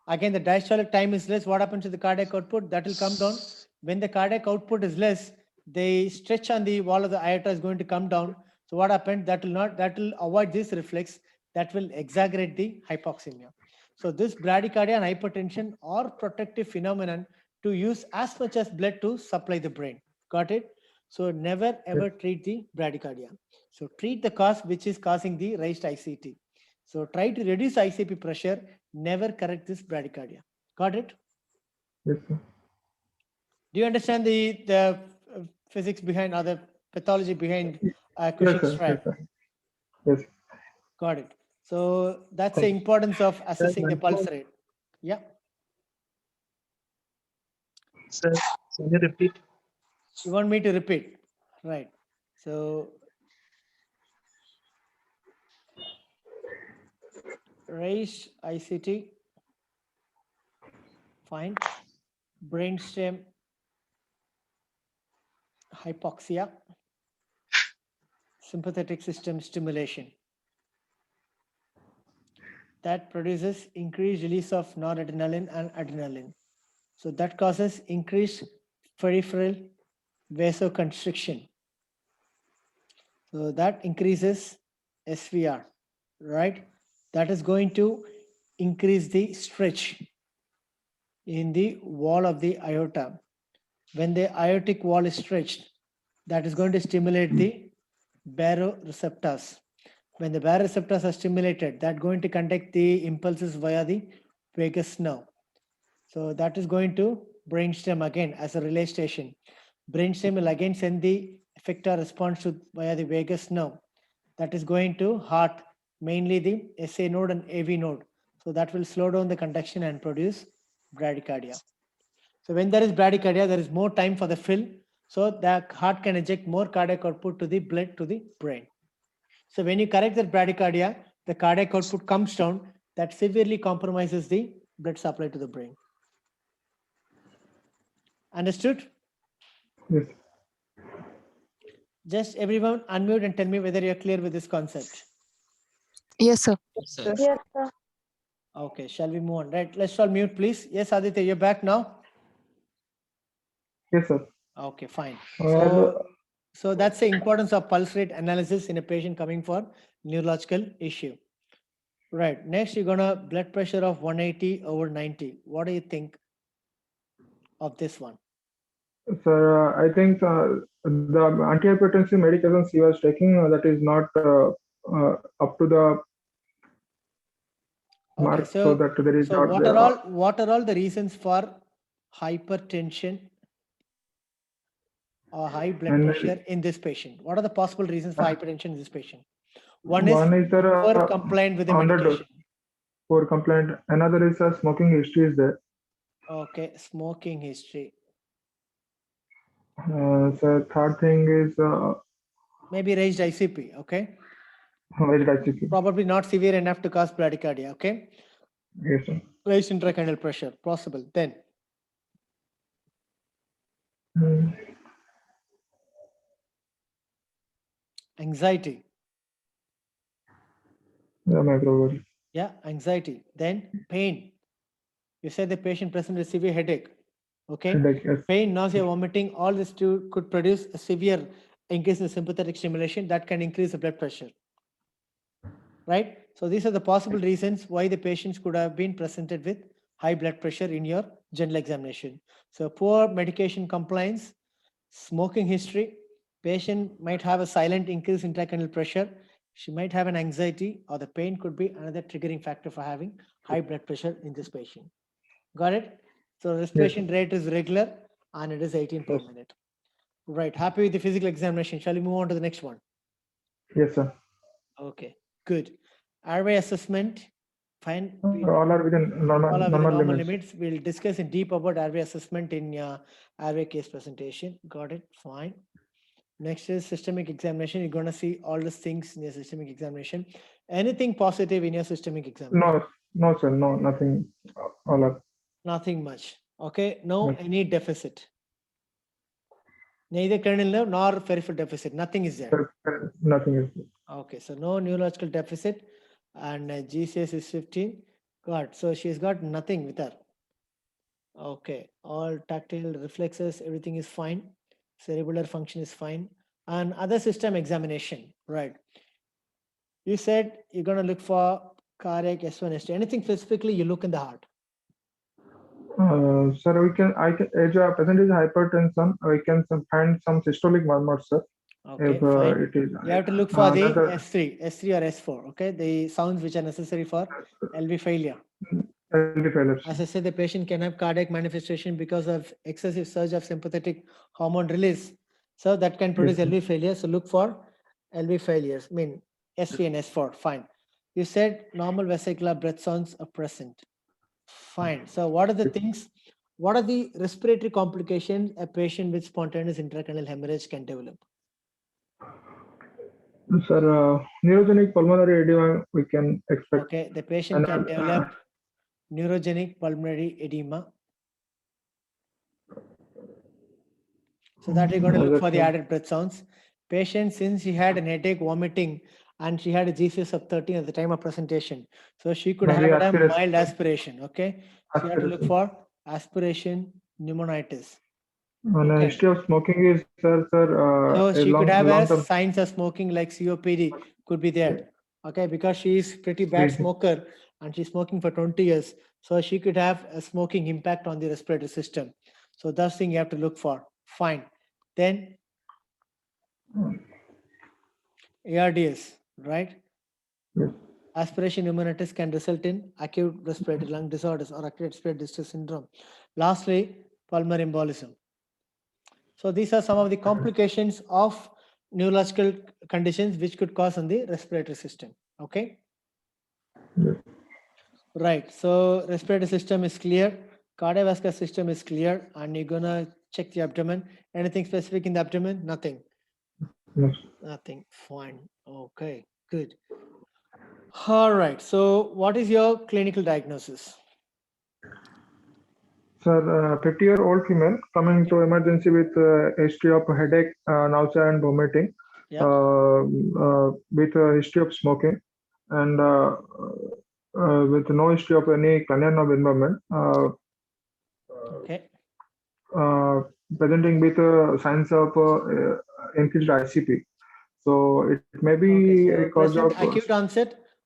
Again, the diastolic time is less. What happens to the cardiac output? That will come down. When the cardiac output is less, the stretch on the wall of the aorta is going to come down. So what happened? That will avoid this reflex. That will exaggerate the hypoxemia. So this bradycardia and hypertension are protective phenomenon to use as much as blood to supply the brain. Got it? So never ever treat the bradycardia. So treat the cause which is causing the raised ICT. So try to reduce ICP pressure, never correct this bradycardia. Got it? Yes, sir. Do you understand the physics behind or the pathology behind Cushing's triad? Yes. Got it. So that's the importance of assessing the pulse rate. Yeah. Sir, can you repeat? You want me to repeat? Right. So raise ICT. Fine. Brainstem hypoxia. Sympathetic system stimulation. that produces increased release of noradrenaline and adrenaline. So that causes increased peripheral vasoconstriction. So that increases SVR, right? That is going to increase the stretch in the wall of the aorta. When the aortic wall is stretched, that is going to stimulate the baroreceptors. When the baroreceptors are stimulated, that's going to conduct the impulses via the vagus nerve. So that is going to brainstem again as a relay station. Brainstem will again send the effector response to via the vagus nerve. That is going to heart, mainly the SA node and AV node. So that will slow down the conduction and produce bradycardia. So when there is bradycardia, there is more time for the fill. So the heart can inject more cardiac output to the blood to the brain. So when you correct that bradycardia, the cardiac output comes down. That severely compromises the blood supply to the brain. Understood? Yes. Just everyone unmute and tell me whether you're clear with this concept. Yes, sir. Sir. Yes, sir. Okay, shall we move on? Right, let's all mute, please. Yes, Aditya, you're back now? Yes, sir. Okay, fine. Uh, So that's the importance of pulse rate analysis in a patient coming for neurological issue. Right, next you're gonna blood pressure of 180 over 90. What do you think of this one? Sir, I think the antihypertensive medications he was taking, that is not up to the Okay, mark, so that there is so not what are all the reasons for hypertension or high blood And- pressure in this patient? What are the possible reasons for hypertension in this patient? One is One is poor the compliant with the on the medication. poor complaint. Another is a smoking history is there. Okay, smoking history. So third thing is Maybe raised ICP, okay? raised ICP. Probably not severe enough to cause bradycardia, okay? Yes, sir. Raised intracranial pressure, possible. Then Hmm. anxiety. Yeah, microbial. Yeah, anxiety. Then pain. You said the patient presented severe headache, okay? Headache, yes. Pain, nausea, vomiting, all this could produce a severe increase in sympathetic stimulation that can increase the blood pressure, right? So these are the possible reasons why the patients could have been presented with high blood pressure in your general examination. So poor medication compliance, smoking history, patient might have a silent increase in intracranial pressure. She might have an anxiety, or the pain could be another triggering factor for having high blood pressure in this patient. Got it? So respiration rate is regular and it is 18 per Yes. minute. Right. Happy with the physical examination. Shall we move on to the next one? Yes, sir. Okay, good. Airway assessment. Fine. All are within normal, All are within normal normal limits. limits. We'll discuss in deep about airway assessment in airway case presentation. Got it? Fine. Next is systemic examination. You're going to see all these things in your systemic examination. Anything positive in your systemic examination? No, sir. No, nothing. All are. Nothing much. Okay. No, No. any deficit. Neither cranial nerve nor peripheral deficit. Nothing is there. Nothing is. Okay. So no neurological deficit and GCS is 15. Got. So she's got nothing with her. Okay. All tactile reflexes, everything is fine. Cerebellar function is fine. And other system examination. Right. You said you're going to look for cardiac S1, S2. Anything specifically you look in the heart? Sir, as a percentage hypertension, we can find some systolic murmurs, sir. Okay, If fine. it is. You have to look for the another S3 or S4. Okay, the sounds which are necessary for LV failure. LV failures. As I said, the patient can have cardiac manifestation because of excessive surge of sympathetic hormone release. So that can produce Yes, sir. LV failure. So look for LV failures. I mean S3 and S4. Fine. You said normal vesicular breath sounds are present. Fine. So what are the things? What are the respiratory complications a patient with spontaneous intracranial hemorrhage can develop? Sir, neurogenic pulmonary edema we can expect. Okay, the patient can And, develop neurogenic pulmonary edema. So that you're going to look Other for the thing. added breath sounds. Patient, since he had an headache, vomiting, and she had a GCS of 13 at the time of presentation. So she could Maybe have a aspiration. mild aspiration. Okay. So you have to look Aspiration. for aspiration pneumonitis. And Okay. history of smoking is, sir, So a she could have long a term. signs of smoking like COPD could be there. Okay, because she is pretty bad Yes. smoker and she's smoking for 20 years. So she could have a smoking impact on the respiratory system. So that's thing you have to look for. Fine. Then ARDS, right? Yes. Aspiration pneumonitis can result in acute respiratory lung disorders or acute respiratory distress syndrome. Lastly, pulmonary embolism. So these are some of the complications of neurological conditions which could cause on the respiratory system. Okay. Yes. Right. So respiratory system is clear. Cardiovascular system is clear. And you're gonna check the abdomen. Anything specific in the abdomen? Nothing. Yes. Nothing. Fine. Okay. Good. All right. So what is your clinical diagnosis? Sir, 50-year-old female coming to emergency with history of headache, nausea, and vomiting, Yeah. with a history of smoking, and with no history of any cranial nerve involvement, Okay. presenting with signs of increased ICP. So it may be Okay. So a cause present of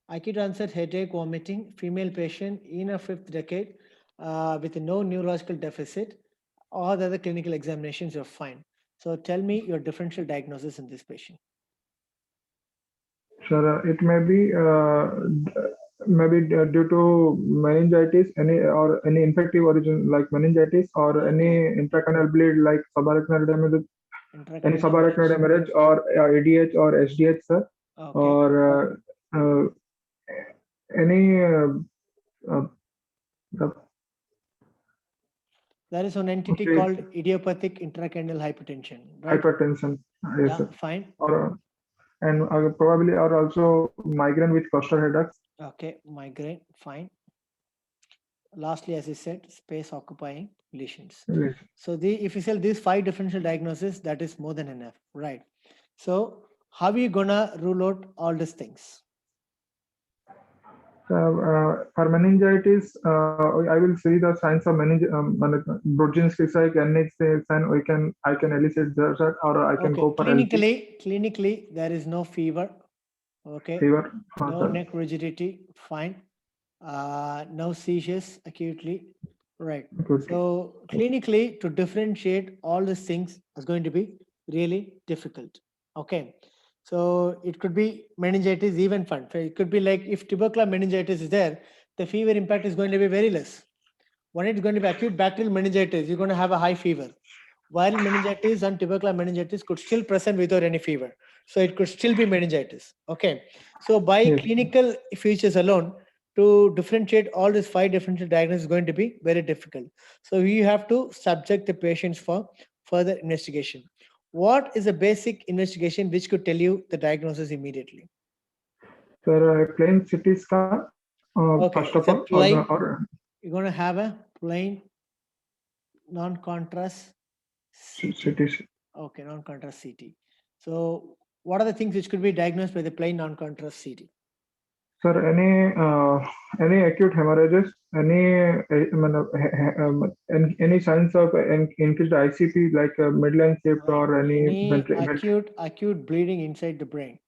acute onset headache, vomiting, female patient in a 5th decade with no neurological deficit. All the other clinical examinations are fine. So tell me your differential diagnosis in this patient. sure, it may be due to meningitis, any infective origin like meningitis, or any intracranial bleed like subarachnoid hemorrhage, any Intracranial subarachnoid hemorrhage. hemorrhage, or ADH or SDH, sir, Okay. or any the There is an entity okay, called idiopathic intracranial hypertension, right? hypertension, yes, Yeah, sir. fine. Or and probably are also migraine with cluster headaches. Okay, migraine, fine. Lastly, as I said, space occupying lesions. Yes. So if you sell these 5 differential diagnoses, that is more than enough, right? So how are you gonna rule out all these things? For meningitis, I will see the signs of Brudzinski cycle, NH sign. I can elicit that, or I can Okay, go for LP clinically, there is no fever. Okay, fever. no neck rigidity, fine. No seizures acutely, right? Good. So clinically, to differentiate all these things is going to be really difficult. Okay, so it could be meningitis, even fun. So it could be like if tubercular meningitis is there, the fever impact is going to be very less. When it's going to be acute bacterial meningitis, you're going to have a high fever. Viral meningitis and tubercular meningitis could still present without any fever. So it could still be meningitis. Okay. So by Yes. clinical features alone, to differentiate all these 5 differential diagnoses is going to be very difficult. So you have to subject the patients for further investigation. What is a basic investigation which could tell you the diagnosis immediately? Sir, a plain CT scan. Okay, First of it's a all, plain. or You're going to have a plain non-contrast CT. Okay, non-contrast CT. So what are the things which could be diagnosed by the plain non-contrast CT? Sir, any acute hemorrhages, any signs of increased ICP like midline shift or any acute bleeding inside the brain.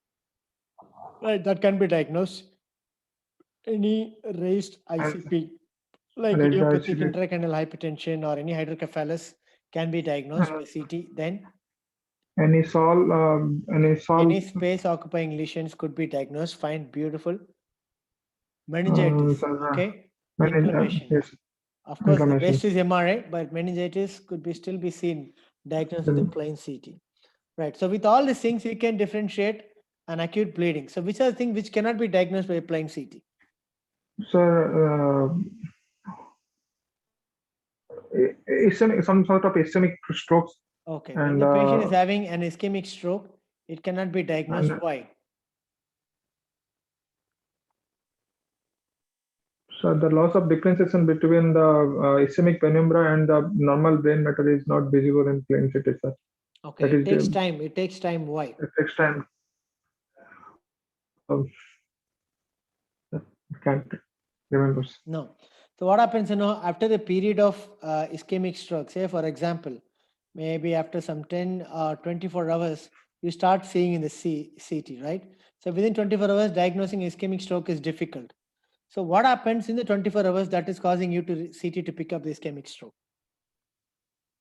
Right, that can be diagnosed. Any raised ICP like raised idiopathic ICP. intracranial hypertension or any hydrocephalus can be diagnosed by CT. Then any space occupying lesions could be diagnosed. Fine, beautiful. Meningitis, okay, inflammation. Yes. Of course, the Inflammation. best is MRI, but meningitis could be still be seen diagnosed with a plain CT. Right. So with all these things, you can differentiate an acute bleeding. So which are the things which cannot be diagnosed by a plain CT? Sir, some sort of ischemic strokes. Okay. And, when the patient is having an ischemic stroke, it cannot be diagnosed. Why? So the loss of differentiation between the ischemic penumbra and the normal brain matter is not visible in plain CT, sir. Okay. It takes time. It takes time. Why? It takes time. can't remember. No. So what happens, after the period of ischemic stroke, say for example, maybe after some 10 or 24 hours, you start seeing in the CT, right? So within 24 hours, diagnosing ischemic stroke is difficult. So what happens in the 24 hours that is causing you to CT to pick up the ischemic stroke?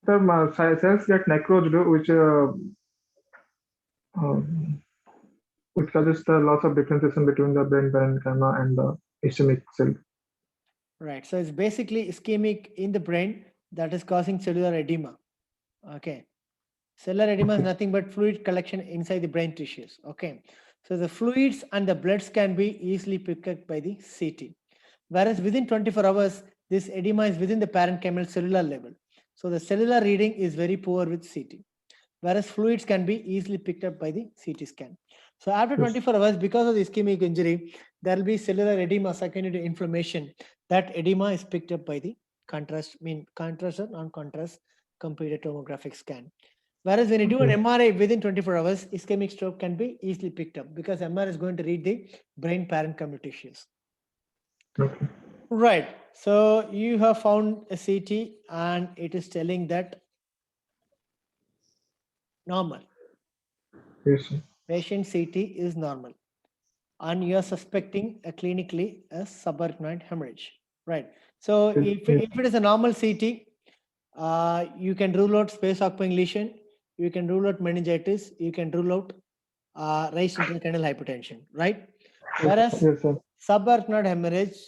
Sir, my cells get necrosed, which causes the loss of differentiation between the brain parenchyma and the ischemic cell. Right. So it's basically ischemic in the brain that is causing cellular edema. Okay. Cellular edema is Okay. nothing but fluid collection inside the brain tissues. Okay. So the fluids and the bloods can be easily picked up by the CT. Whereas within 24 hours, this edema is within the parenchymal cellular level. So the cellular reading is very poor with CT. Whereas fluids can be easily picked up by the CT scan. So after Yes. 24 hours, because of the ischemic injury, there will be cellular edema secondary to inflammation. That edema is picked up by the contrast or non-contrast computed tomographic scan. Whereas when you do an Okay. MRI within 24 hours, ischemic stroke can be easily picked up because MRI is going to read the brain parenchymal tissues. Okay. Right. So you have found a CT and it is telling that normal. Yes, sir. Patient CT is normal. And you are suspecting a clinically a subarachnoid hemorrhage. Right. So Yes, if yes. it is a normal CT, you can rule out space occupying lesion, you can rule out meningitis, you can rule out raised intracranial hypertension, right? Whereas Yes, sir. subarachnoid hemorrhage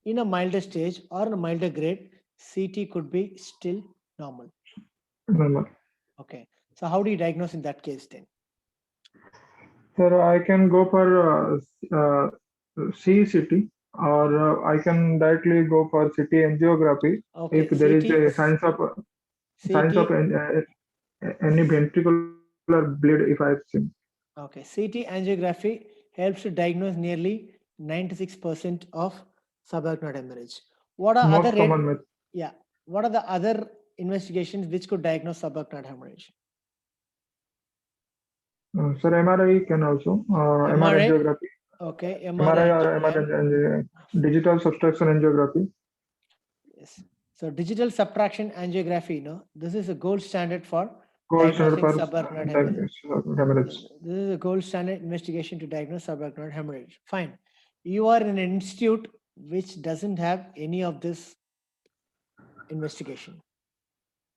in a milder stage or in a milder grade, CT could be still normal. Normal. Okay. So how do you diagnose in that case then? Sir, I can go for CCT, or I can directly go for CT angiography Okay. if there is a CT, signs of any ventricular bleed if I've seen. okay. CT angiography helps to diagnose nearly 96% of subarachnoid hemorrhage. What are Most other common method. yeah? What are the other investigations which could diagnose subarachnoid hemorrhage? Sir, MRI can also MRI MRI? angiography, Okay, MRI or angiogram. MRI digital subtraction angiography. Yes. So digital subtraction angiography, this is a gold standard for Gold standard diagnosing for subarachnoid hemorrhage. diagnosis of hemorrhage. This is a gold standard investigation to diagnose subarachnoid hemorrhage. Fine. You are in an institute which doesn't have any of this investigation.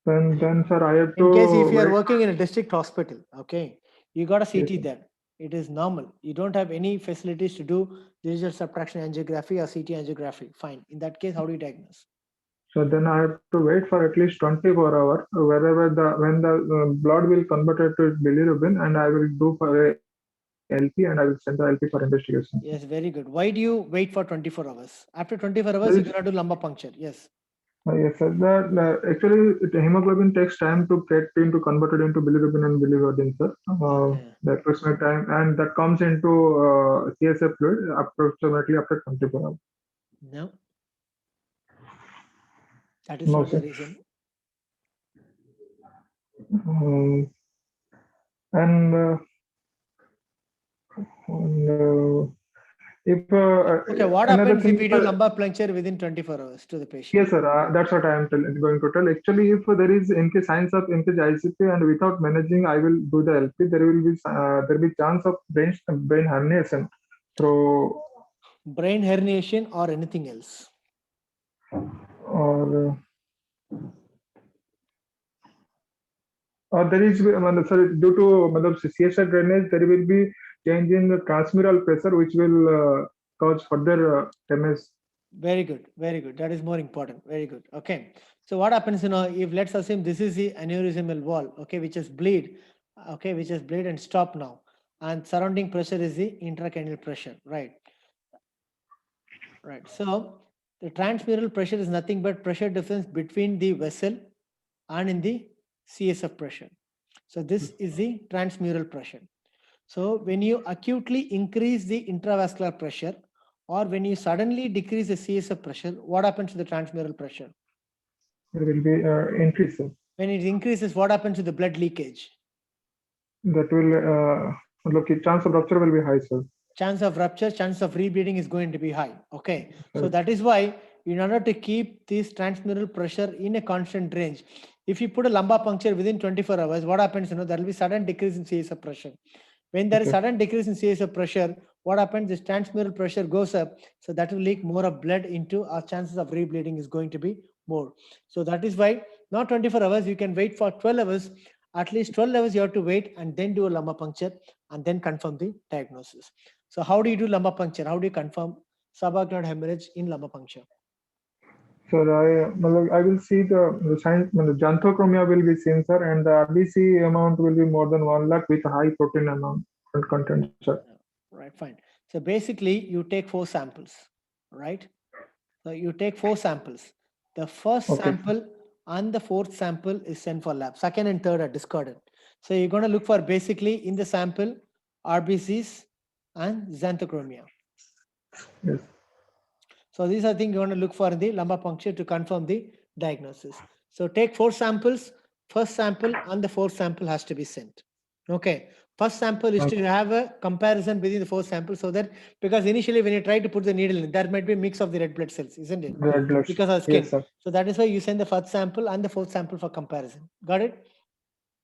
Then sir, I have In case if to you are wait. working in a district hospital, okay, you got a CT Yes, there. It is normal. You don't have any facilities to do digital subtraction angiography or CT angiography. Fine. In that case, how do you diagnose? so then I have to wait for at least 24 hours wherever when the blood will convert it to bilirubin, and I will do for a LP and I will send the LP for investigation. Yes, very good. Why do you wait for 24 hours? After 24 hours, There you is- cannot do lumbar puncture. Yes. Yes, sir. Actually, hemoglobin takes time to get into converted into bilirubin and bilirubin, sir. Okay. The approximate time, and that comes into CSF fluid approximately after 24 hours. No. That is No, not the sir. reason. And if Okay, what another happens if thing, you do lumbar puncture within 24 hours to the patient? yes, sir. That's what I am going to tell. Actually, if there is in case signs of ICP and without managing, I will do the LP. There will be chance of brain herniation through Brain herniation or anything else? Or there is sorry, due to CSF drainage, there will be change in the transmural pressure, which will cause further MS. Very good, very good. That is more important. Very good. Okay. So what happens, if let's assume this is the aneurysmal wall, okay, which is bleed, okay, which is bleed and stop now, and surrounding pressure is the intracranial pressure, right? Right. So the transmural pressure is nothing but pressure difference between the vessel and in the CSF pressure. So this is the transmural pressure. So when you acutely increase the intravascular pressure, or when you suddenly decrease the CSF pressure, what happens to the transmural pressure? There will be increase, sir. When it increases, what happens to the blood leakage? That will chance of rupture will be high, sir. chance of rupture, chance of rebleeding is going to be high. Okay. So Right. that is why in order to keep this transmural pressure in a constant range, if you put a lumbar puncture within 24 hours, what happens? There will be sudden decrease in CS of pressure. When there is Okay. sudden decrease in CS of pressure, what happens? This transmural pressure goes up. So that will leak more of blood into our chances of rebleeding is going to be more. So that is why not 24 hours, you can wait for 12 hours. At least 12 hours you have to wait and then do a lumbar puncture and then confirm the diagnosis. So how do you do lumbar puncture? How do you confirm subarachnoid hemorrhage in lumbar puncture? Sir, I will see the sign, the xanthochromia will be seen, sir, and the RBC amount will be more than 1 lakh with high protein amount and content, sir. Right, fine. So basically you take 4 samples, right? So you take 4 samples. The first Okay. sample and the fourth sample is sent for lab. Second and third are discarded. So you're going to look for basically in the sample RBCs and xanthochromia. Yes. So these are things you want to look for in the lumbar puncture to confirm the diagnosis. So take 4 samples. First sample and the fourth sample has to be sent. Okay. First sample is to have a comparison between the 4 samples, so that because initially when you try to put the needle in, there might be a mix of the red blood cells, isn't it? Red blood. Because of skin. Yes, sir. So that is why you send the first sample and the fourth sample for comparison. Got it?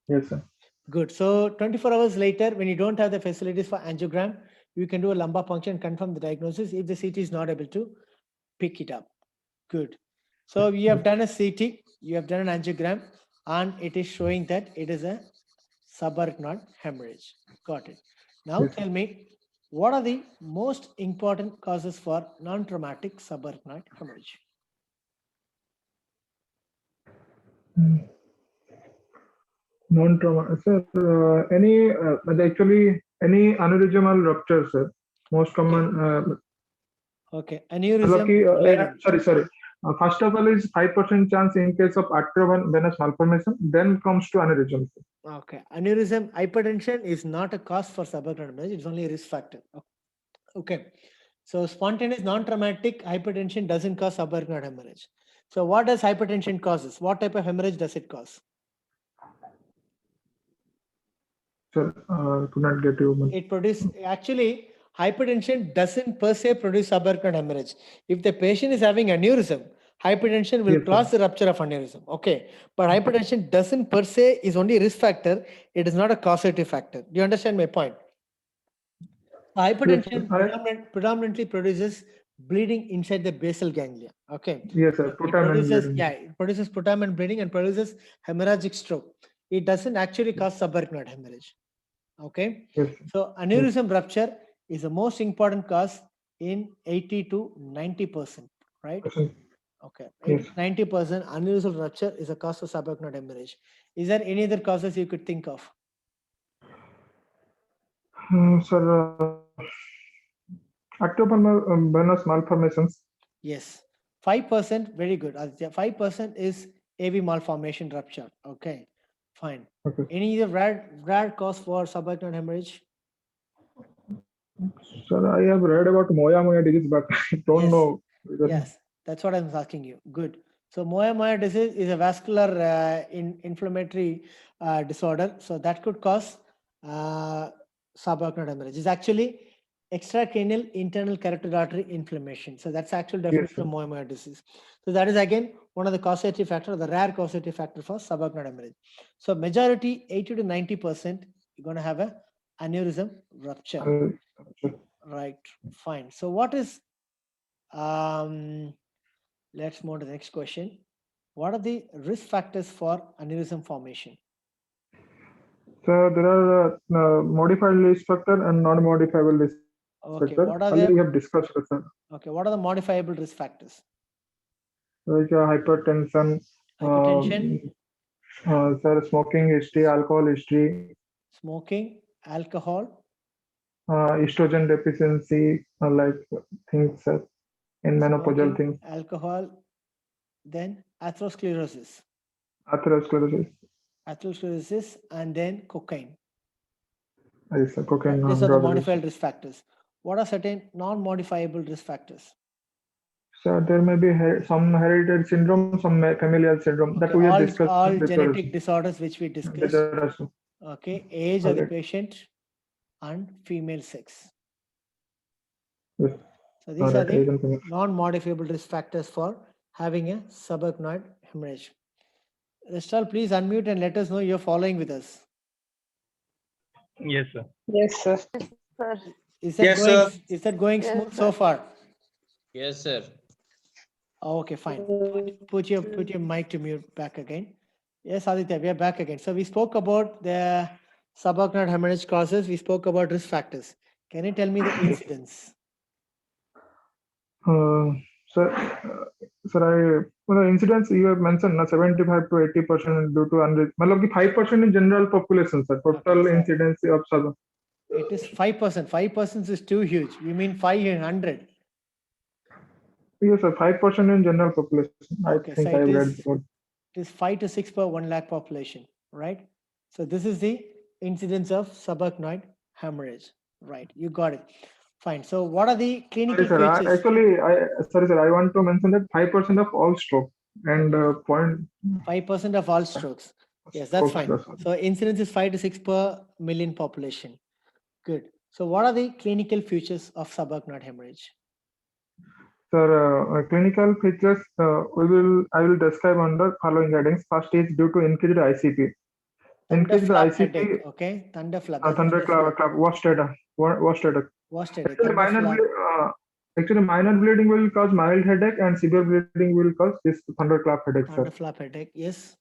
Yes, sir. Good. So 24 hours later, when you don't have the facilities for angiogram, you can do a lumbar puncture and confirm the diagnosis if the CT is not able to pick it up. Good. So you have done a CT, you have done an angiogram, and it is showing that it is a subarachnoid hemorrhage. Got it. Now Yes. tell me, what are the most important causes for non-traumatic subarachnoid hemorrhage? Non-trauma, sir. Actually, any aneurysmal rupture, sir. Most common. Okay, aneurysm. Sorry. First of all is 5% chance in case of arteriovenous malformation, then comes to aneurysm. Okay, aneurysm hypertension is not a cause for subarachnoid hemorrhage, it's only a risk factor. Okay, so spontaneous non-traumatic hypertension doesn't cause subarachnoid hemorrhage. So what does hypertension causes? What type of hemorrhage does it cause? Sir, could not get you. It produces, actually, hypertension doesn't per se produce subarachnoid hemorrhage. If the patient is having aneurysm, hypertension will Yes, sir. cause the rupture of aneurysm. Okay, but hypertension doesn't per se is only a risk factor. It is not a causative factor. Do you understand my point? Hypertension predominantly produces bleeding inside the basal ganglia. Okay. Yes, sir. It produces putamen bleeding and produces hemorrhagic stroke. It doesn't actually cause subarachnoid hemorrhage. Okay. Yes. So aneurysm rupture is the most important cause in 80 to 90%, right? Okay. Yes. 90% aneurysm rupture is a cause of subarachnoid hemorrhage. Is there any other causes you could think of? Sir, arteriovenous malformations. Yes, 5%, very good. 5% is AV malformation rupture. Okay, fine. Okay. Any other rare cause for subarachnoid hemorrhage? Sir, I have read about Moyamoya disease, but I don't know. Yes, that's what I'm asking you. Good. So Moyamoya disease is a vascular inflammatory disorder. So that could cause subarachnoid hemorrhage. It's actually extracranial internal carotid artery inflammation. So that's actual definition of Moyamoya disease. So that is again one of the causative factor, the rare causative factor for subarachnoid hemorrhage. So majority 80 to 90%, you're going to have a aneurysm rupture. Right, fine. So what is, let's move to the next question. What are the risk factors for aneurysm formation? So there are modified risk factor and non-modifiable risk factor. What are we have discussed, sir. Okay, what are the modifiable risk factors? Like hypertension, sir, smoking history, alcohol history. Smoking, alcohol. Estrogen deficiency, like things, sir, in menopausal things. Alcohol, then atherosclerosis. Atherosclerosis, and then cocaine. Yes, sir, cocaine. These are the modifiable risk factors. What are certain non-modifiable risk factors? So there may be some hereditary syndrome, some familial syndrome that we have discussed. All genetic disorders which we discussed. Okay, age of the patient and female sex. Yes. So these are Right, I the can finish. non-modifiable risk factors for having a subarachnoid hemorrhage. Restall, please unmute and let us know you're following with us. Yes, sir. Yes, sir. Sir. Is that Yes, going? sir. Is that going Yes, smooth sir. so far? Yes, sir. Okay, fine. Put your mic to mute back again. Yes, Aditya, we are back again. So we spoke about the subarachnoid hemorrhage causes. We spoke about risk factors. Can you tell me the incidence? Sir, the incidence you have mentioned, 75 to 80% due to unread. मतलब कि 5% in general population, sir. Total Okay, sir. incidence of sub. It is 5%. 5% is too huge. We mean 5 in 100. Yes, sir. 5% in general population. Okay, I think so I have it read is before. it is 5 to 6 per 1 lakh population, right? So this is the incidence of subarachnoid hemorrhage, right? You got it. Fine. So what are the clinical Sorry, sir. features? Sorry, sir. I want to mention that 5% of all stroke and point 5% of all strokes. Yes, that's strokes. fine. Sir. So incidence is 5 to 6 per million population. Good. So what are the clinical features of subarachnoid hemorrhage? Sir, clinical features I will describe under following headings. First is due to increased ICP. Increased Thunderflap ICP, headache. Okay, thunderflap. That's thunderclap, worst headache. Worst headache. Actually, Thunderflap. minor bleeding will cause mild headache, and severe bleeding will cause this thunderclap headache, sir. Thunderflap headache. Yes.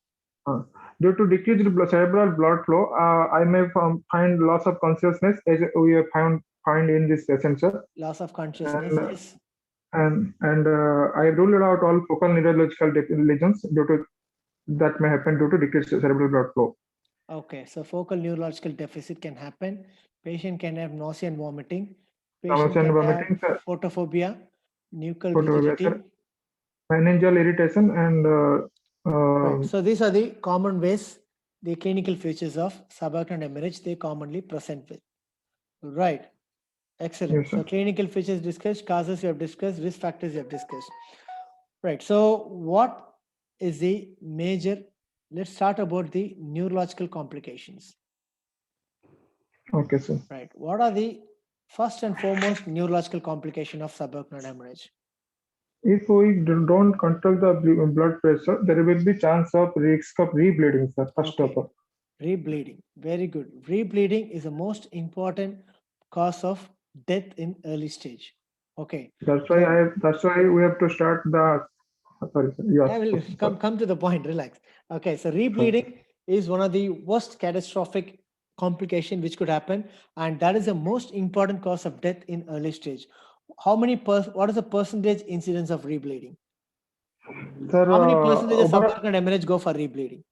Due to decreased cerebral blood flow, I may find loss of consciousness, as we have find in this session, sir. Loss of consciousness. And, Yes. I ruled out all focal neurological lesions due to that may happen due to decreased cerebral blood flow. Okay. So focal neurological deficit can happen. Patient can have nausea and vomiting. Nausea Patient and can vomiting, sir. have photophobia, nuchal Photophobia, rigidity. sir. Meningeal irritation and Right. So these are the common ways, the clinical features of subarachnoid hemorrhage they commonly present with. Right. Excellent. yes, sir. So clinical features discussed, causes you have discussed, risk factors you have discussed. Right. So what is the major? Let's start about the neurological complications. Okay, sir. Right. What are the first and foremost neurological complication of subarachnoid hemorrhage? If we don't control the blood pressure, there will be chance of risk of rebleeding, sir. First of Okay. all. Rebleeding. Very good. Rebleeding is the most important cause of death in early stage. Okay. That's why we have to start the. Sorry, sir. Yes. I will come to the point. Relax. Okay. So rebleeding is one of the worst catastrophic complication which could happen, and that is the most important cause of death in early stage. What is the percentage incidence of rebleeding? Sir, How many percentage of overall subarachnoid hemorrhage go for rebleeding?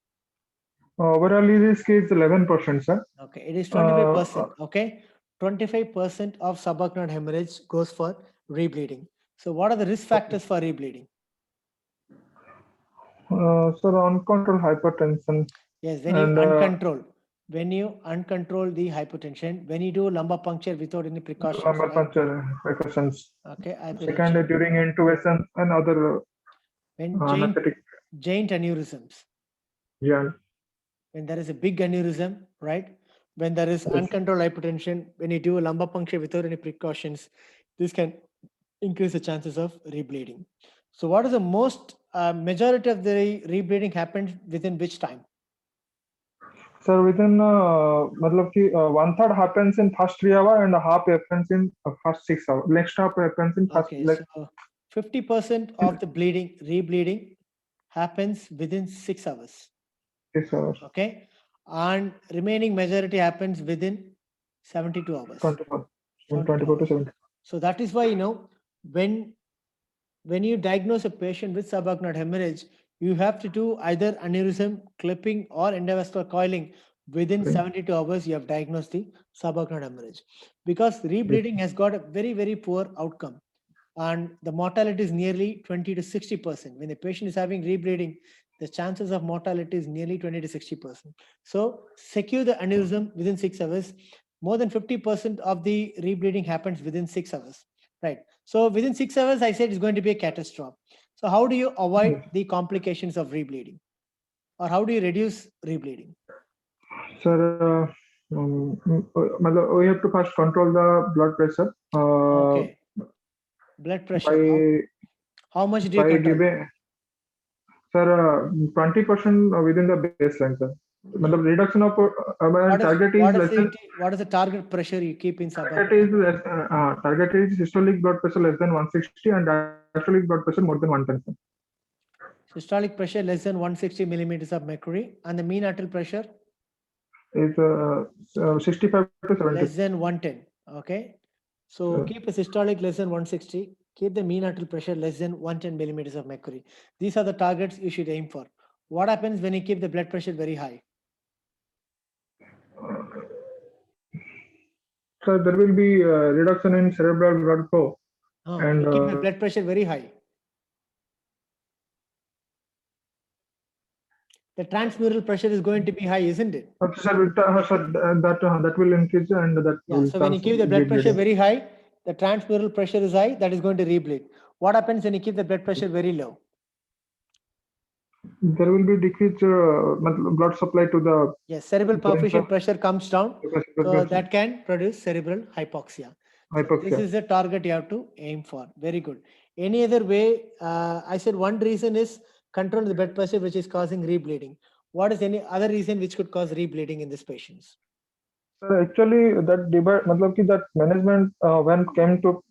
risk is 11%, sir. Okay, it is 25%. Okay, 25% of subarachnoid hemorrhage goes for rebleeding. So what are the risk factors for rebleeding? Sir, uncontrolled hypertension. Yes, when you uncontrol the hypertension, when you do lumbar puncture without any precautions. Lumbar Right? puncture precautions. Okay, Second, during intubation and other when anesthetic. giant aneurysms. Yeah. When there is a big aneurysm, right? When there is uncontrolled hypertension, when you do a lumbar puncture without any precautions, this can increase the chances of rebleeding. So what is the most majority of the rebleeding happens within which time? Sir, within मतलब कि 1/3 happens in first 3 hours and half happens in first 6 hours. Next half happens in first. Okay, so 50% of the rebleeding happens within 6 hours. 6 hours. Okay, and remaining majority happens within 72 hours. 24 to 70. So that is why when you diagnose a patient with subarachnoid hemorrhage, you have to do either aneurysm clipping or endovascular coiling within 72 hours. You have diagnosed the subarachnoid hemorrhage, because rebleeding has got a very, very poor outcome, and the mortality is nearly 20 to 60%. When the patient is having rebleeding, the chances of mortality is nearly 20 to 60%. So secure the aneurysm within 6 hours. More than 50% of the rebleeding happens within 6 hours. Right. So within 6 hours, I said it's going to be a catastrophe. So how do you avoid the complications of rebleeding, or how do you reduce rebleeding? Sir, we have to first control the blood pressure. Okay. Blood pressure. How much do you by control? giving, sir, 20% within the baseline, sir. The reduction of target is less than. What is the target pressure you keep in Target subarachnoid? is target is systolic blood pressure less than 160 and diastolic blood pressure more than 110. Systolic pressure less than 160 millimeters of mercury, and the mean arterial pressure Is 65 to 70. less than 110. Okay. So Sure. keep a systolic less than 160. Keep the mean arterial pressure less than 110 millimeters of mercury. These are the targets you should aim for. What happens when you keep the blood pressure very high? So there will be reduction in cerebral blood flow. And, You keep the blood pressure very high. The transmural pressure is going to be high, isn't it? sir, that will increase and that Yeah. will So when you cause keep the blood pressure rebleeding. very high, the transmural pressure is high, that is going to rebleed. What happens when you keep the blood pressure very low? There will be decreased blood supply to the Yes, cerebral brain, perfusion sir. pressure comes down, so Hypoxia. that can produce cerebral hypoxia. So this is the target you have to aim for. Very good. Any other way? I said one reason is control the blood pressure, which is causing rebleeding. What is any other reason which could cause rebleeding in these patients? Sir, actually, that divide, matlab ki that management when came to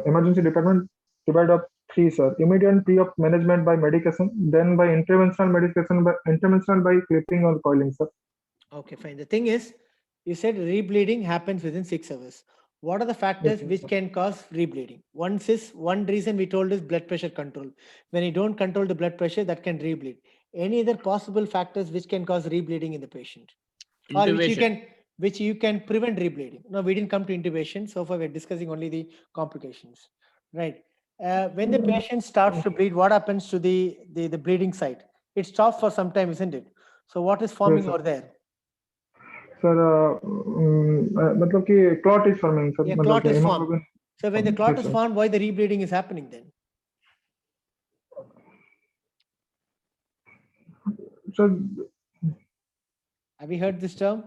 emergency department, divide up three, sir. Immediate pre-op management by medication, then by interventional medication, by interventional by clipping or coiling, sir. Okay, fine. The thing is, you said rebleeding happens within 6 hours. What are the factors Yes, which sir. can cause rebleeding? One reason we told is blood pressure control. When you don't control the blood pressure, that can rebleed. Any other possible factors which can cause rebleeding in the patient? Or which you can prevent rebleeding? No, we didn't come to intubation. So far, we're discussing only the complications. Right. When the patient starts to bleed, what happens to the bleeding site? It stops for some time, isn't it? So what is forming sir. over there? Sir, matlab ki clot is forming, sir. A matlab clot ki is formed. hemoglobin. So when the clot Yes, is sir. formed, why the rebleeding is happening then? Sir, Have you heard this term?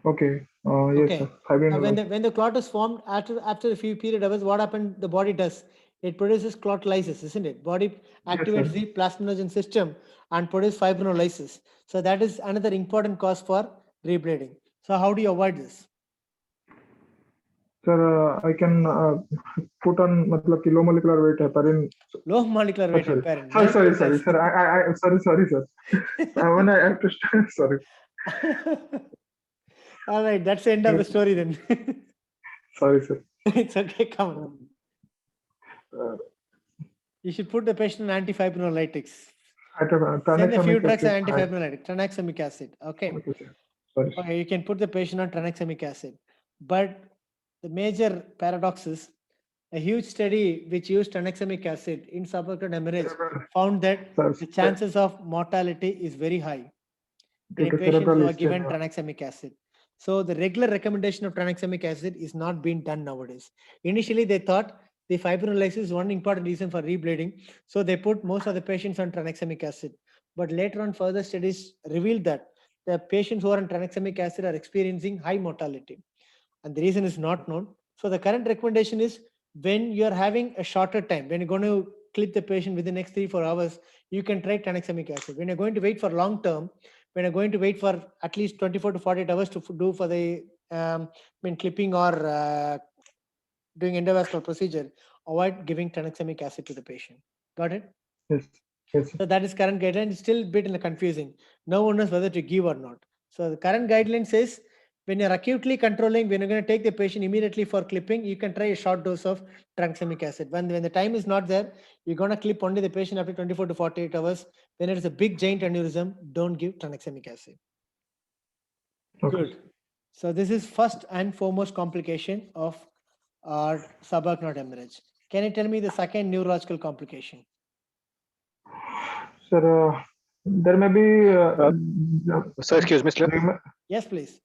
okay. Yes, Okay. sir. Fibrinolysis. When the clot is formed after a few period hours, what happened? The body does. It produces clot lysis, isn't it? Body activates the plasminogen system and produces fibrinolysis. So that is another important cause for rebleeding. So how do you avoid this? Sir, I can put on matlab ki low molecular weight heparin. Low molecular weight Sorry. heparin. Sorry, Nice sir. I sorry, sir. When I have to sorry. All right, that's the end of the story then. Sorry, sir. It's okay, come on. You should put the patient on antifibrinolytics. Send a few drugs and antifibrinolytic, tranexamic acid. Okay. Okay, sir. Sorry. Okay, you can put the patient on tranexamic acid. But the major paradox is a huge study which used tranexamic acid in subarachnoid hemorrhage found that the chances of mortality is very high in patients who are given tranexamic acid. So the regular recommendation of tranexamic acid is not being done nowadays. Initially, they thought the fibrinolysis is one important reason for rebleeding. So they put most of the patients on tranexamic acid. But later on, further studies revealed that the patients who are on tranexamic acid are experiencing high mortality. And the reason is not known. So the current recommendation is when you're having a shorter time, when you're going to clip the patient within the next 3-4 hours, you can try tranexamic acid. When you're going to wait for long term, when you're going to wait for at least 24 to 48 hours to do for the clipping or doing endovascular procedure, avoid giving tranexamic acid to the patient. Got it? Yes. Yes. So that is current guideline. It's still a bit in the confusing. No one knows whether to give or not. So the current guideline says when you're acutely controlling, when you're going to take the patient immediately for clipping, you can try a short dose of tranexamic acid. When the time is not there, you're going to clip only the patient after 24 to 48 hours. When it is a big giant aneurysm, don't give tranexamic acid. Okay. Good. So this is first and foremost complication of subarachnoid hemorrhage. Can you tell me the second neurological complication? Sir, there may be. Sir, excuse me, sir. Yes, please.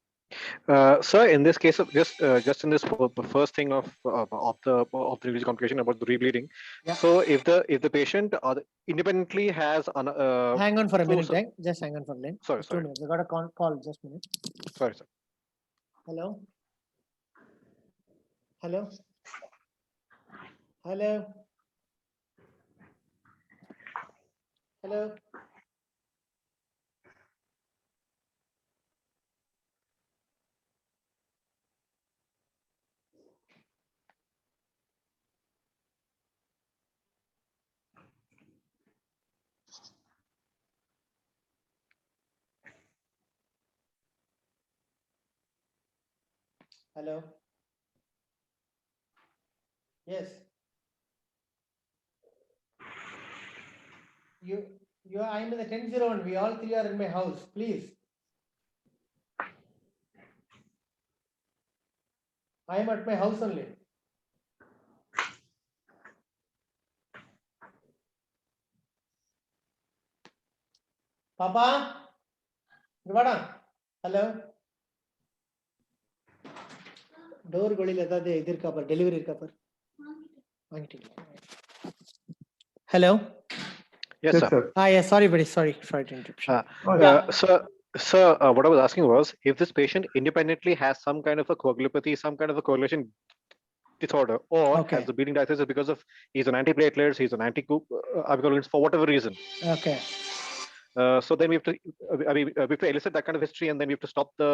Sir, in this case of just in this first thing of the release complication about the rebleeding. Yeah. So if the patient independently has hang on for a minute, right? Just hang on for a minute. Sorry. 2 minutes. I got a call. Just a minute. Sorry, sir. Hello. Hello. Hello. Hello. Hello. Yes. I'm in the 1001. We all three are in my house. Please. I am at my house only. Papa? Givada? Hello? Door goli leta de idir ka par delivery ka par. Hello? Yes, Yes, sir. sir. Ah, yeah, sorry, buddy. Sorry to interruption. Oh, Yeah. Sir, what I was asking was if this patient independently has some kind of a coagulopathy, some kind of a coagulation disorder, or Okay. has the bleeding diagnosis because of he's on antiplatelets, he's on anticoagulants for whatever reason. Okay. So then we have to, we have to elicit that kind of history, and then we have to stop the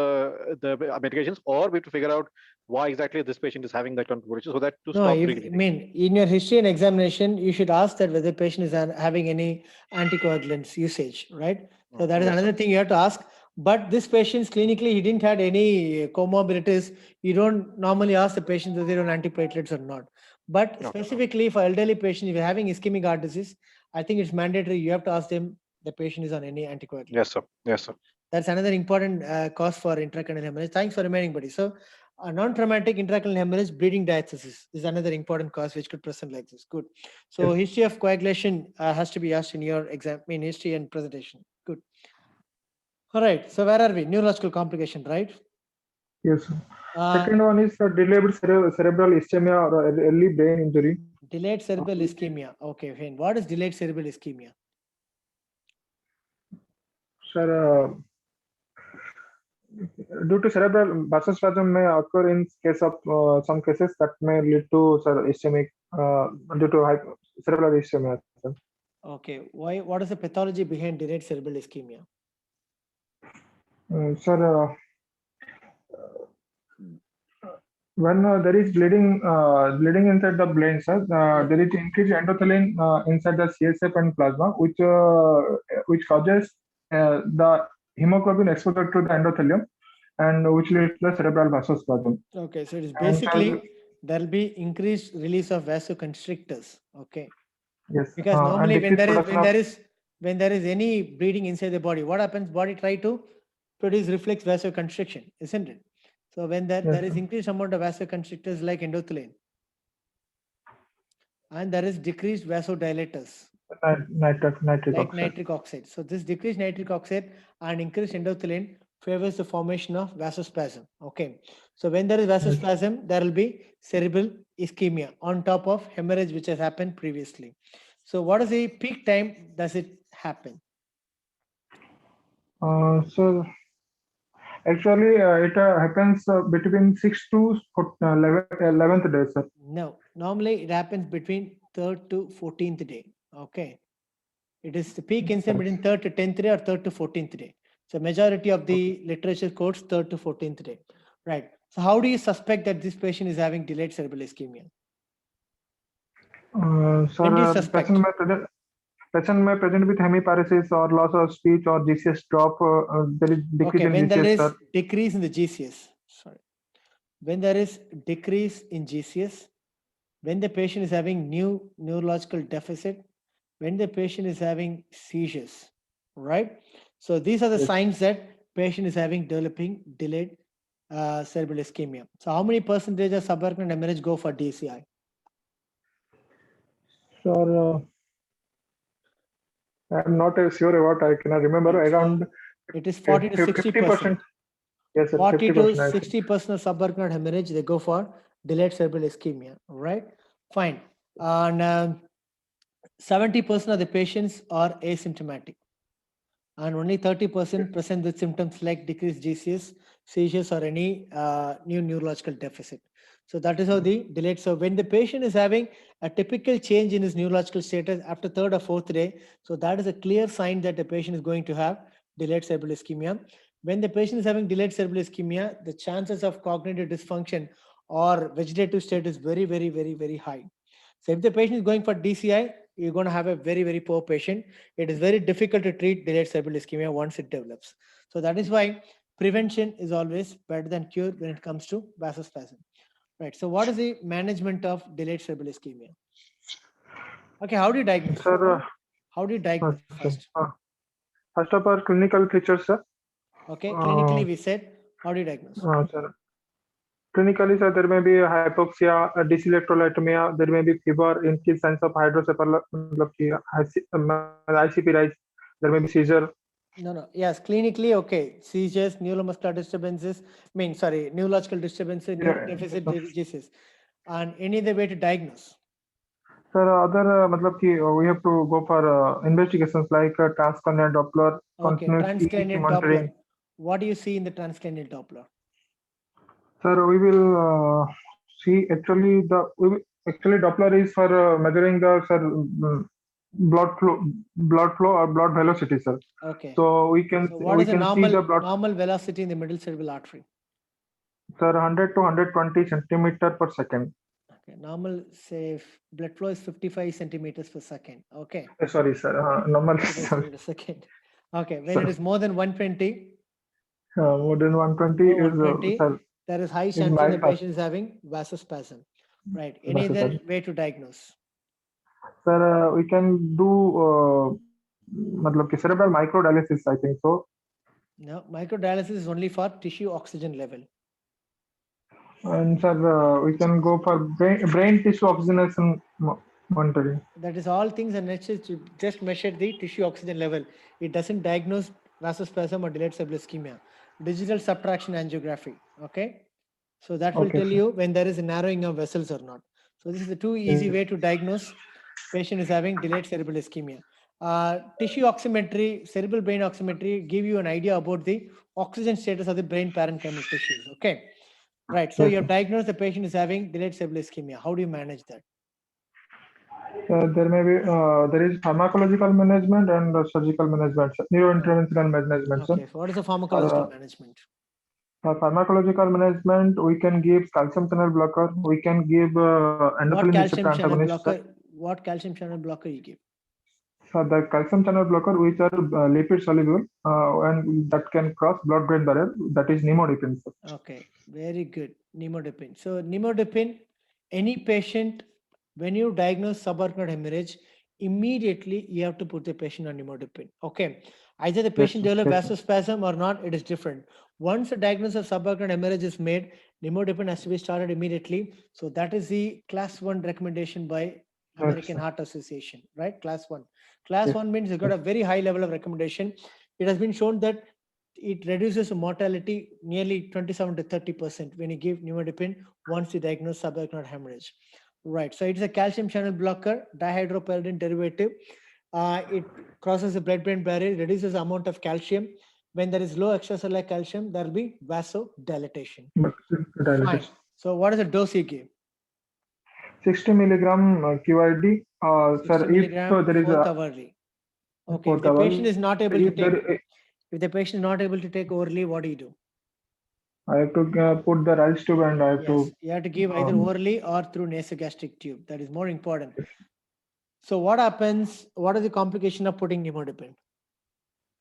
medications, or we have to figure out why exactly this patient is having that kind of condition, so that to No, stop I bleeding. mean, in your history and examination, you should ask that whether the patient is having any anticoagulants usage, right? So that is Yes, sir. another thing you have to ask. But this patient's clinically, he didn't had any comorbidities. You don't normally ask the patient whether they're on antiplatelets or not. But Okay. specifically for elderly patients, if you're having ischemic heart disease, I think it's mandatory. You have to ask them the patient is on any anticoagulant. Yes, sir. Yes, sir. That's another important cause for intracranial hemorrhage. Thanks for reminding, buddy. So, non-traumatic intracranial hemorrhage, bleeding diathesis is another important cause which could present like this. Good. So, Yes. history of coagulation has to be asked in your exam, in history and presentation. Good. All right. So, where are we? Neurological complication, right? Yes, sir. Uh, Second one is delayed cerebral ischemia or early brain injury. delayed cerebral ischemia. Okay, fine. What is delayed cerebral ischemia? Sir, due to cerebral vasospasm may occur in case of some cases that may lead to ischemic due to cerebral ischemia. Sir. Okay. Why? What is the pathology behind delayed cerebral ischemia? Sir, when there is bleeding inside the brain, sir, there is increased endothelin inside the CSF and plasma, which causes the hemoglobin exposure to the endothelium, and which leads to the cerebral vasospasm. Okay, so it is And basically there will be increased release of vasoconstrictors. Okay, yes, because and normally when decreased production of when there is any bleeding inside the body, what happens? Body try to produce reflex vasoconstriction, isn't it? So when there yes, is sir. increased amount of vasoconstrictors like endothelin, and there is decreased vasodilators Nitric like oxide. nitric oxide. So this decreased nitric oxide and increased endothelin favors the formation of vasospasm. Okay. So when there is vasospasm, there will be cerebral ischemia on top of hemorrhage which has happened previously. So what is the peak time does it happen? So actually, it happens between 6 to 11th day, sir. No, normally it happens between 3rd to 14th day. Okay. It is the peak incident between 3rd to 10th day or 3rd to 14th day. So majority of the literature quotes 3rd to 14th day. Right. So how do you suspect that this patient is having delayed cerebral ischemia? When do you Sir, suspect? patient may present with hemiparesis or loss of speech or GCS drop. There is decrease Okay, in when there GCS, is sir. decrease in the GCS, sorry. When there is decrease in GCS, when the patient is having new neurological deficit, when the patient is having seizures, right? So these are the Yes. signs that patient is having developing delayed cerebral ischemia. So how many percentage of subarachnoid hemorrhage go for DCI? Sir, I'm not sure about. I cannot remember. Right, so Around it is 40 to 60%. 50%. Yes, sir. 40 to 50%. 60% of subarachnoid hemorrhage, they go for delayed cerebral ischemia, right? Fine. And 70% of the patients are asymptomatic. And only 30% present with symptoms like decreased GCS, seizures or any new neurological deficit. So that is how the delayed. So when the patient is having a typical change in his neurological status after third or fourth day, so that is a clear sign that the patient is going to have delayed cerebral ischemia. When the patient is having delayed cerebral ischemia, the chances of cognitive dysfunction or vegetative state is very, very, very, very high. So if the patient is going for DCI, you're going to have a very, very poor patient. It is very difficult to treat delayed cerebral ischemia once it develops. So that is why prevention is always better than cure when it comes to vasospasm. Right. So what is the management of delayed cerebral ischemia? Okay, how do you diagnose? Sir, How do you diagnose okay. first? First of all, clinical features, sir. Okay, clinically we said, how do you diagnose? Sir. Clinically, sir, there may be hypoxia, dyselectrolytemia, there may be fever, increased signs of hydrocephalus, ICP rise, there may be seizure. No. Yes, clinically, okay. Seizures, neuromuscular disturbances, neurological disturbances, neurodeficit diseases. And any other way to diagnose? Sir, we have to go for investigations like transcranial Doppler, Okay, continuous transcranial monitoring. Doppler. What do you see in the transcranial Doppler? Sir, we will see actually Doppler is for measuring the blood flow or blood velocity, sir. Okay. So we can So what is the see the blood, normal velocity in the middle cerebral artery? sir, 100 to 120 centimeter per second. Okay, normal say blood flow is 55 centimeters per second. Okay. Sorry, sir. Normal. 55 centimeters per second. Okay, when it is more than 120, More than 120 is 120, sir, there is high chance the patient is having vasospasm. Right. Any other way to diagnose? Sir, we can do cerebral microdialysis, I think so. No, microdialysis is only for tissue oxygen level. And sir, we can go for brain tissue oxygenation monitoring. That is all things and just measure the tissue oxygen level. It doesn't diagnose vasospasm or delayed cerebral ischemia. Digital subtraction angiography. Okay. So that will tell you when there is a narrowing of vessels or not. So this is the two easy way to diagnose patient is having delayed cerebral ischemia. Tissue oximetry, cerebral brain oximetry give you an idea about the oxygen status of the brain parenchymal tissues. Okay. Right. So you have diagnosed the patient is having delayed cerebral ischemia. How do you manage that? There is pharmacological management and surgical management, neurointerventional management. Okay. So what is the pharmacological management? Pharmacological management, we can give calcium channel blocker, we can give endothelin receptor antagonist. What calcium channel blocker you give? So the calcium channel blocker, which are lipid soluble and that can cross blood-brain barrier, that is nimodipine. Okay, very good. Nimodipine. So nimodipine, any patient, when you diagnose subarachnoid hemorrhage, immediately you have to put the patient on nimodipine. Okay, either the patient develops vasospasm or not, it is different. Once a diagnosis of subarachnoid hemorrhage is made, nimodipine has to be started immediately. So that is the class 1 recommendation by American Heart Association, right? Class 1. Class 1 means you got a very high level of recommendation. It has been shown that it reduces mortality nearly 27 to 30% when you give nimodipine once you diagnose subarachnoid hemorrhage. Right. So it's a calcium channel blocker, dihydropyridine derivative. It crosses the blood-brain barrier, reduces the amount of calcium. When there is low extracellular calcium, there will be vasodilatation. Fine. So what is the dose you give? 60 milligram QID. 60 Sir, milligram if there is fourth hourly. Okay. If the patient is not able to take, if the patient is not able to take orally, what do you do? I have to put the rice tube and I have to. You have to give either orally or through nasogastric tube. That is more important. So what happens? What is the complication of putting nimodipine?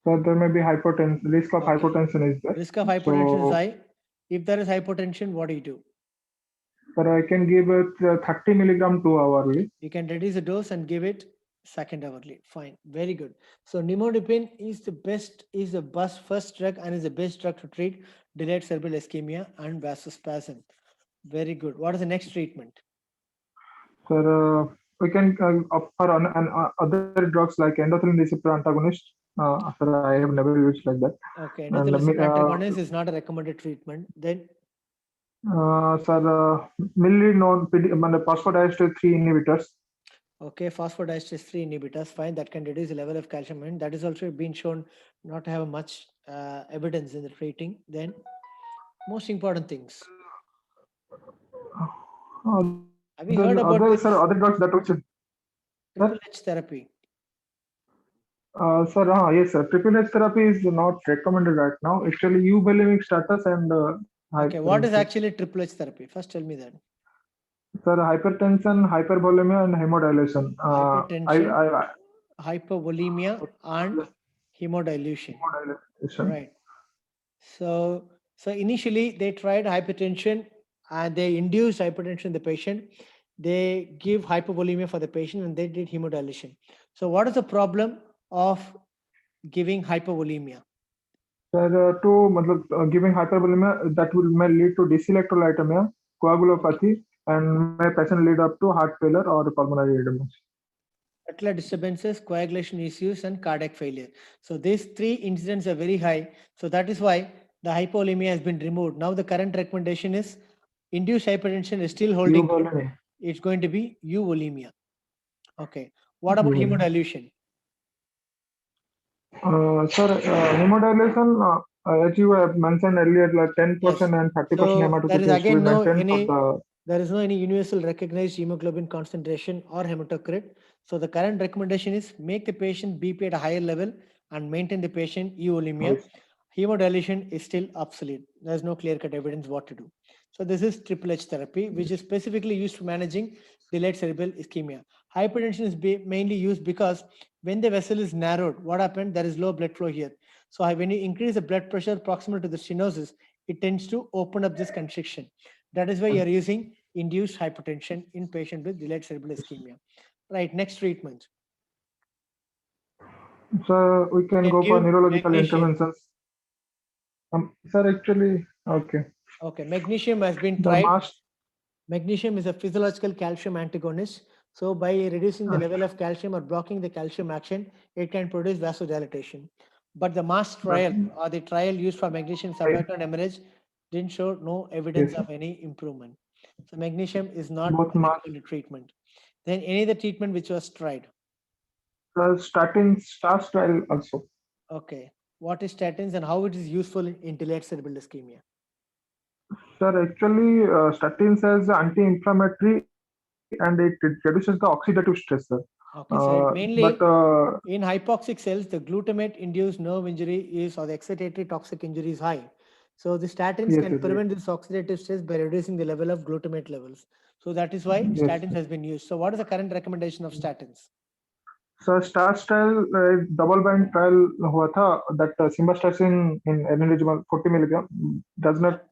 So there may be hypertension. Risk of hypertension is there. Risk of hypertension is high. If there is hypertension, what do you do? Sir, I can give it 30 milligram 2 hourly. You can reduce the dose and give it second hourly. Fine. Very good. So nimodipine is the best, is the first drug and is the best drug to treat delayed cerebral ischemia and vasospasm. Very good. What is the next treatment? Sir, we can offer other drugs like endothelin receptor antagonist. Sir, I have never used like that. Okay, endothelin receptor antagonist is not a recommended treatment. Then? Sir, phosphodiesterase 3 inhibitors. Okay, phosphodiesterase 3 inhibitors, fine. That can reduce the level of calcium. And that is also been shown not to have much evidence in the treating. Then? Most important things. Uh, Have you heard about other, this sir, other drugs that which, triple H therapy? sir, yes, sir. Triple H therapy is not recommended right now. Actually, euvolemic status and Okay, what is hypertension. actually triple H therapy? First, tell me that. Sir, hypertension, hypervolemia, and hemodilation. Hypertension, hypervolemia, and hemodilution. Hemodilation. Right. So initially they tried hypertension and they induced hypertension in the patient. They give hypovolemia for the patient and they did hemodilution. So what is the problem of giving hypovolemia? Sir, giving hypervolemia that will may lead to dyselectrolytemia, coagulopathy, and may patient lead up to heart failure or pulmonary edema. Ventricular disturbances, coagulation issues, and cardiac failure. So these three incidents are very high. So that is why the hypovolemia has been removed. Now the current recommendation is induced hypertension is still holding good. Euvolemia. It's going to be euvolemia. Okay. What about Euvolemia. hemodilution? Sir, hemodilution, as you have mentioned earlier, like 10% Yes. and 30% So there hematocrit is is again no maintained for there is no any universal recognized hemoglobin concentration or hematocrit. So the current recommendation is make the patient BP at a higher level and maintain the patient euvolemia. Yes. Hemodilution is still obsolete. There is no clear-cut evidence what to do. So this is triple H therapy, which is specifically used for managing delayed cerebral ischemia. Hypertension is mainly used because when the vessel is narrowed, what happened? There is low blood flow here. So when you increase the blood pressure proximal to the stenosis, it tends to open up this constriction. That is why you are using induced hypertension in patient with delayed cerebral ischemia. Right, next treatment. So we can go for give neurological magnesium. interventions. Sir, actually, okay. Okay, magnesium has been The tried. mass, Magnesium is a physiological calcium antagonist. So by reducing the level of calcium or blocking the calcium action, it can produce vasodilatation. But the mass trial or the trial used for magnesium subarachnoid hemorrhage didn't show no evidence yes, of any improvement. So magnesium is not both a mass, recommended treatment. Then any other treatment which was tried. starting stars trial also. Okay. What is statins and how it is useful in delayed cerebral ischemia? Sir, actually, statins as anti-inflammatory and it reduces the oxidative stress, sir. Okay, so mainly But in hypoxic cells, the glutamate-induced nerve injury is or the excitatory toxic injury is high. So the statins yes, can yes, prevent this oxidative stress by reducing the level of glutamate levels. So that is why yes. statins has been used. So what is the current recommendation of statins? So stars trial double blind trial हुआ था that simvastatin in eligible 40 milligram does not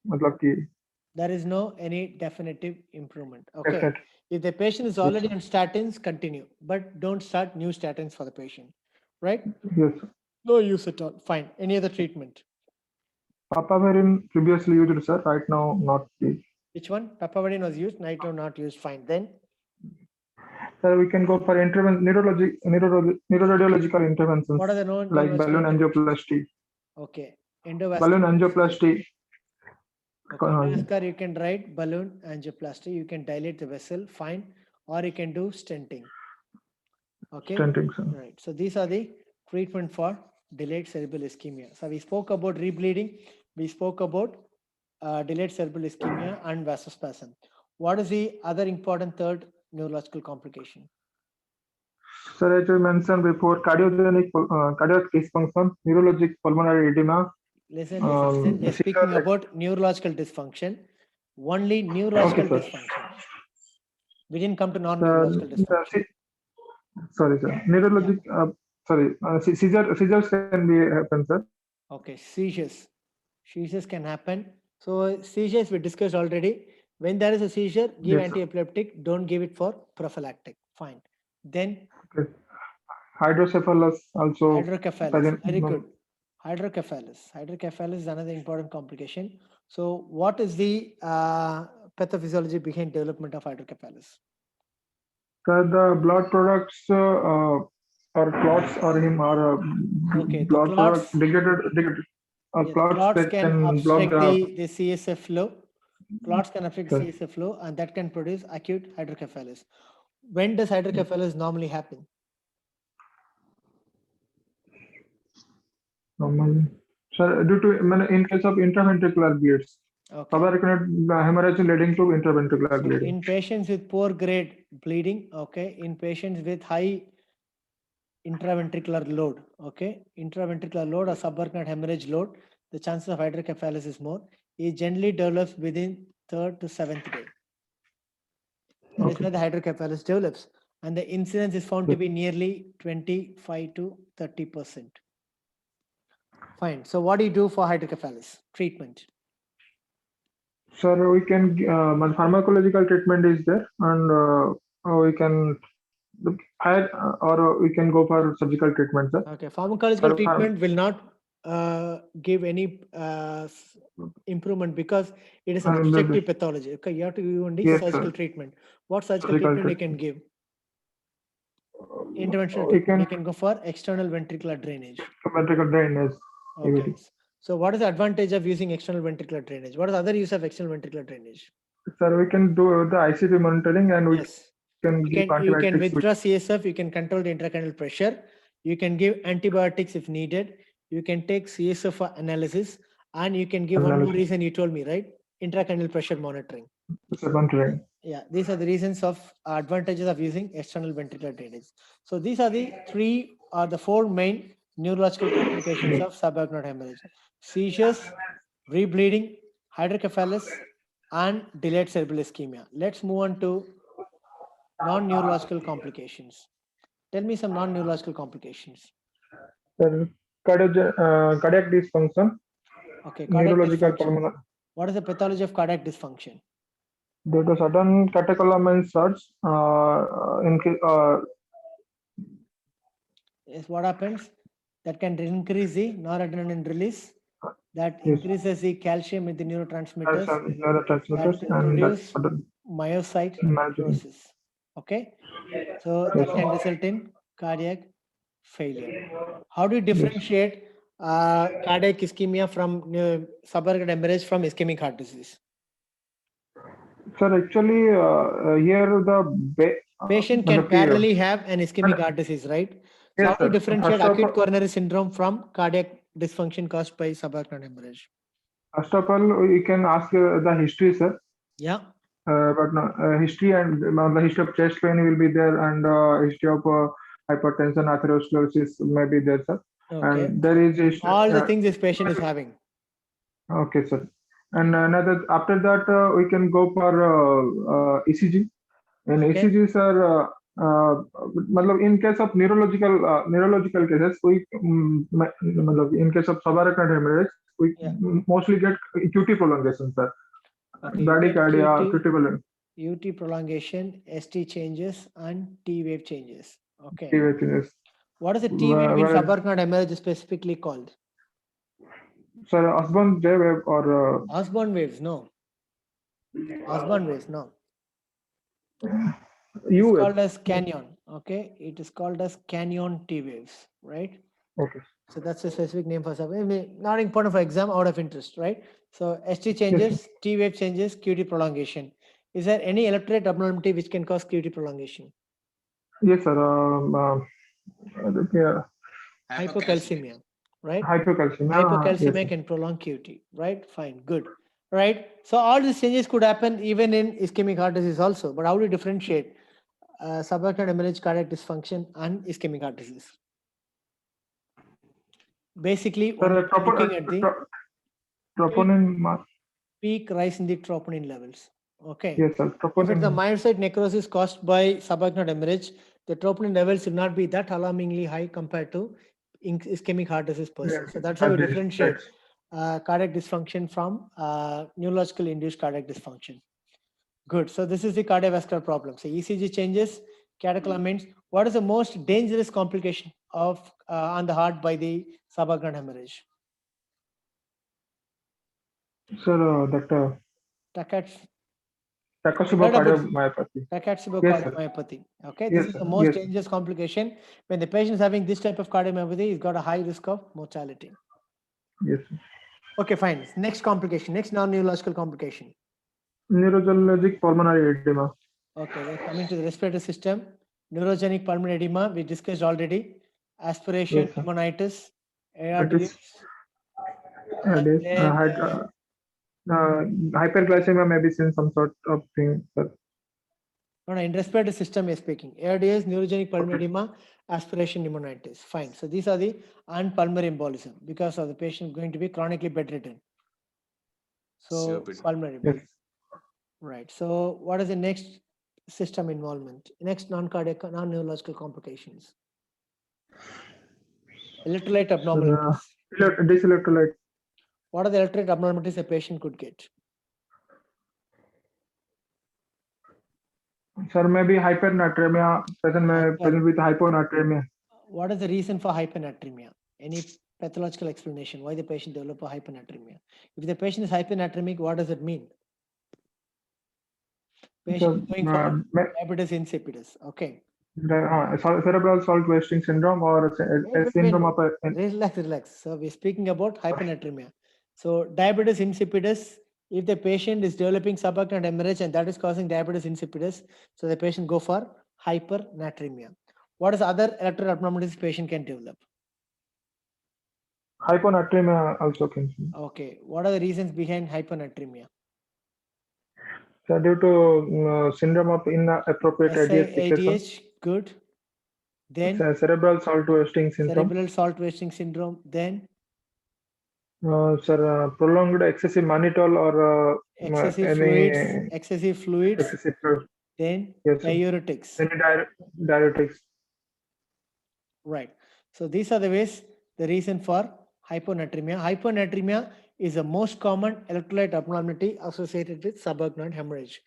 मतलब कि There is no any definitive improvement. Okay. definite. If the patient is already on statins, continue, but don't start new statins for the patient. Right? Yes. No use at all. Fine. Any other treatment? Papaverine previously used, sir. Right now, not used. Which one? Papaverine was used, nitro not used. Fine. Then Sir, we can go for neuroradiological interventions what are the known like balloon angioplasty. Okay. Endovascular. Balloon angioplasty. Okay. Endovascular, you can write balloon angioplasty. You can dilate the vessel, fine, or you can do stenting. Okay. Stenting, sir. Right. So these are the treatment for delayed cerebral ischemia. So we spoke about rebleeding. We spoke about delayed cerebral ischemia and vasospasm. What is the other important third neurological complication? Sir, as we mentioned before, cardiogenic cardiac dysfunction, neurologic pulmonary edema. Listen. We're speaking about neurological dysfunction. Only neurological dysfunction. We didn't come to non-neurological dysfunction. Sorry, sir. Neurologic. Seizures can be happen, sir. Okay, seizures. Seizures can happen. So seizures we discussed already. When there is a seizure, give Yes, anti-epileptic. Don't give it for prophylactic. Fine. Then okay. Hydrocephalus also. hydrocephalus. Very good. Hydrocephalus. Hydrocephalus is another important complication. So what is the pathophysiology behind development of hydrocephalus? So the blood products or clots or him or Okay, blood the products clots. degraded Yes, clots clots that can block obstruct the CSF flow. Clots can affect Sir. CSF flow and that can produce acute hydrocephalus. When does hydrocephalus normally happen? Normally. Sir, due to in case of intraventricular bleeds, Okay. subarachnoid hemorrhage leading to intraventricular So bleeding. in patients with poor grade bleeding, okay, in patients with high intraventricular load, okay, intraventricular load or subarachnoid hemorrhage load, the chances of hydrocephalus is more. It generally develops within 3rd to 7th day. That is Okay. where the hydrocephalus develops, and the incidence is found to be nearly 25 to 30%. Fine. So what do you do for hydrocephalus treatment? Sir, we can pharmacological treatment is there, and we can look higher, or we can go for surgical treatment, sir. Okay, pharmacological Sir, treatment will not give any improvement because it is an And obstructive pathology. Okay, you have to give only Yes, surgical sir. treatment. What surgical Surgical treatment you can give? Interventional we treatment. You can can go for external ventricular drainage. ventricular drainage. Okay. So what is the advantage of using external ventricular drainage? What is the other use of external ventricular drainage? Sir, we can do the ICP monitoring, and we Yes. can You give can antibiotics. withdraw CSF, you can control the intracranial pressure, you can give antibiotics if needed, you can take CSF for analysis, and you can give one more Analysis. reason you told me, right? Intracranial pressure monitoring. Monitoring. Yeah, these are the reasons of advantages of using external ventricular drainage. So these are the three or the four main neurological complications of subarachnoid hemorrhage: seizures, rebleeding, hydrocephalus, and delayed cerebral ischemia. Let's move on to non-neurological complications. Tell me some non-neurological complications. Sir, cardiac dysfunction, Okay, cardiac neurological dysfunction. pulmonary. What is the pathology of cardiac dysfunction? Due to sudden catecholamine surge, Is what happens that can increase the noradrenaline release, that Yes. increases the calcium in the neurotransmitters, neurotransmitters, that and produce that sudden myocyte managing. necrosis. Okay, so Yes, that can result in cardiac failure. How do you differentiate cardiac ischemia from subarachnoid hemorrhage from ischemic heart disease? Sir, actually, here the Patient can parallelly have an ischemic heart disease, right? So Yes, how to sir. differentiate First of acute all- coronary syndrome from cardiac dysfunction caused by subarachnoid hemorrhage? First of all, you can ask the history, sir. Yeah. But no, history and the history of chest pain will be there, and history of hypertension, atherosclerosis may be there, sir. Okay. And there is history, All the things this patient is having. Okay, sir. And another after that, we can go for ECG. In Okay. ECG, sir, in case of neurological cases, we in case of subarachnoid hemorrhage, we Yeah. mostly get QT prolongation, sir. Okay, you Bradycardia, get QT prolongation. UT prolongation, ST changes, and T wave changes. Okay. Yes. What is the T wave in Well, subarachnoid hemorrhage specifically called? Sir, Osborne J wave or Osborne waves, no. Osborne waves, no. U It's wave. called as canyon. Okay, it is called as canyon T waves, right? Okay. So that's a specific name for something. I mean, not important for exam, out of interest, right? So ST changes, T wave changes, QT prolongation. Is there any electrolyte abnormality which can cause QT prolongation? Yes, sir. Yeah, Hypocalcemia, right? hypercalcemia. Hypocalcemia Yes, can prolong QT, right? Fine, good. Right. So all these changes could happen even in ischemic heart disease also. But how do you differentiate subarachnoid hemorrhage, cardiac dysfunction, and ischemic heart disease? Basically, sir, looking at the troponin. peak rise in the troponin levels. Okay. Yes, sir. If it's the Troponin. myocyte necrosis caused by subarachnoid hemorrhage, the troponin levels will not be that alarmingly high compared to ischemic heart disease person. So that's how we differentiate cardiac dysfunction from neurological induced cardiac dysfunction. Good. So this is the cardiovascular problem. So ECG changes, catecholamines. What is the most dangerous complication of on the heart by the subarachnoid hemorrhage? Sir, that Takotsubo Heard about cardiomyopathy. Takotsubo Yes, sir. cardiomyopathy. Okay, Yes, this is sir. the most Yes. dangerous complication. When the patient is having this type of cardiomyopathy, he's got a high risk of mortality. Yes, sir. Okay, fine. Next complication, next non-neurological complication. Neurologic pulmonary edema. Okay, we're coming to the respiratory system. Neurogenic pulmonary edema, we discussed already. Aspiration, Yes, sir. pneumonitis, That ARDS, is Days. then, Had hyperglycemia, maybe seen some sort of thing. Sir. no, in respiratory system you're speaking. ARDS, neurogenic pulmonary edema, aspiration pneumonitis. Fine. So these are the and pulmonary embolism because of the patient going to be chronically bedridden. So COPD. pulmonary. Yes. Right. So what is the next system involvement? Next non-cardiac, non-neurological complications. Electrolyte abnormalities. This electrolyte. What are the electrolyte abnormalities a patient could get? Sir, maybe hypernatremia. Present with hyponatremia. What is the reason for hyponatremia? Any pathological explanation why the patient develop a hyponatremia? If the patient is hyponatremic, what does it mean? Patient So, going for diabetes insipidus. Okay. cerebral salt wasting syndrome or a syndrome of a Relax. So we're speaking about hyponatremia. So diabetes insipidus, if the patient is developing subarachnoid hemorrhage and that is causing diabetes insipidus, so the patient go for hypernatremia. What is other electrolyte abnormalities patient can develop? hyponatremia also can be. Okay. What are the reasons behind hyponatremia? So due to syndrome of inappropriate ADH secretion, ADH, good. Then cerebral salt wasting syndrome. cerebral salt wasting syndrome. Then Sir, prolonged excessive mannitol or excessive any fluids. excessive fluid. Then Yes, sir. diuretics. Any diuretics. Right. So these are the ways, the reason for hyponatremia. Hyponatremia is the most common electrolyte abnormality associated with subarachnoid hemorrhage.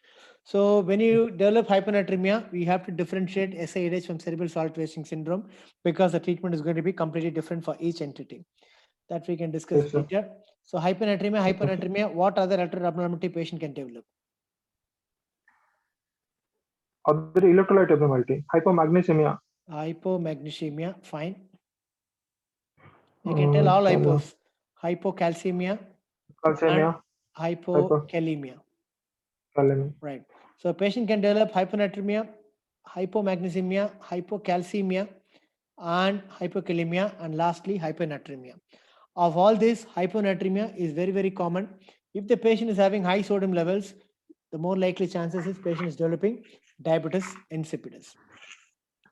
So when you develop hyponatremia, we have to differentiate SIADH from cerebral salt wasting syndrome because the treatment is going to be completely different for each entity. That we can discuss Yes, sir. later. So hyponatremia, what other electrolyte abnormality patient can develop? Other electrolyte abnormality, hypomagnesemia. Hypomagnesemia, fine. You can tell all Sir, hypos. Hypocalcemia, calcemia, hypokalemia. kalemia. Right. So a patient can develop hyponatremia, hypomagnesemia, hypocalcemia, and hypokalemia, and lastly hyponatremia. Of all this, hyponatremia is very, very common. If the patient is having high sodium levels, the more likely chances is patient is developing diabetes insipidus.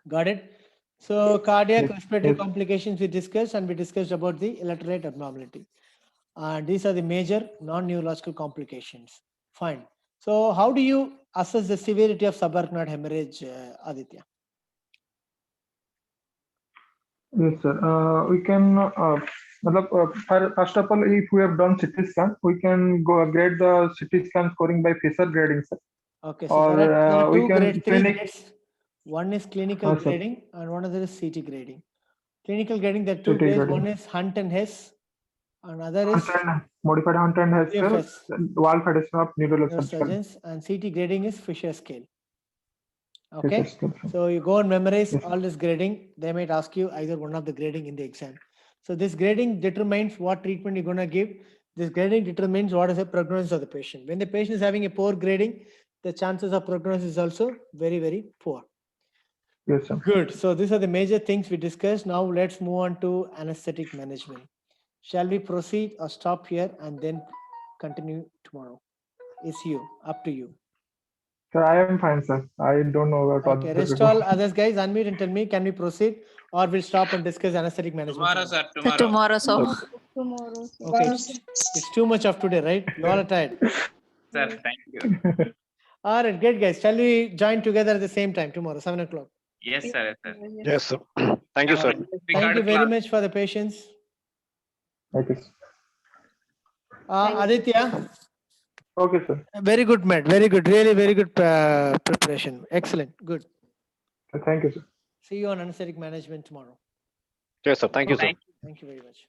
Got it? So cardiac Yes, respiratory yes. complications we discussed, and we discussed about the electrolyte abnormality. And these are the major non-neurological complications. Fine. So how do you assess the severity of subarachnoid hemorrhage, Aditya? Yes, sir. We can, first of all, if we have done CT scan, we can go grade the CT scan scoring by Fisher grading, sir. Okay, so Or there are we two can grades, three clinic. grades. One is clinical Sir. grading and one other is CT grading. Clinical grading, there are two CT grades. grading. One is Hunt and Hess, and other is Modified Hunt and Hess, CFS, wall federation of neurological. neurosurgeons, and CT grading is Fisher scale. Fisher Okay, scale, sir. so you go and memorize Yes. all this grading. They might ask you either one of the grading in the exam. So this grading determines what treatment you're going to give. This grading determines what is the prognosis of the patient. When the patient is having a poor grading, the chances of prognosis is also very, very poor. Yes, sir. Good. So these are the major things we discussed. Now let's move on to anesthetic management. Shall we proceed or stop here and then continue tomorrow? It's you, up to you. Sir, I am fine, sir. I don't know about Okay, other rest people. all others guys, unmute and tell me, can we proceed or we'll stop and discuss anesthetic management? Tomorrow, sir. Sir, Tomorrow. tomorrow, sir. Tomorrow. sir. Okay, it's too much of today, right? You all are tired. Sir, thank you. All right, great guys. Shall we join together at the same time tomorrow, 7 o'clock? Yes, sir. Yes, sir. Yes, sir. Thank you, Have a sir. Thank you very class. much for the patience. Okay, sir. Thank you. Aditya, Okay, sir. very good, Matt. Very good. Really, very good preparation. Excellent. Good. Thank you, sir. See you on anesthetic management tomorrow. Yes, sir. Thank you, sir. Thank Thank you very much.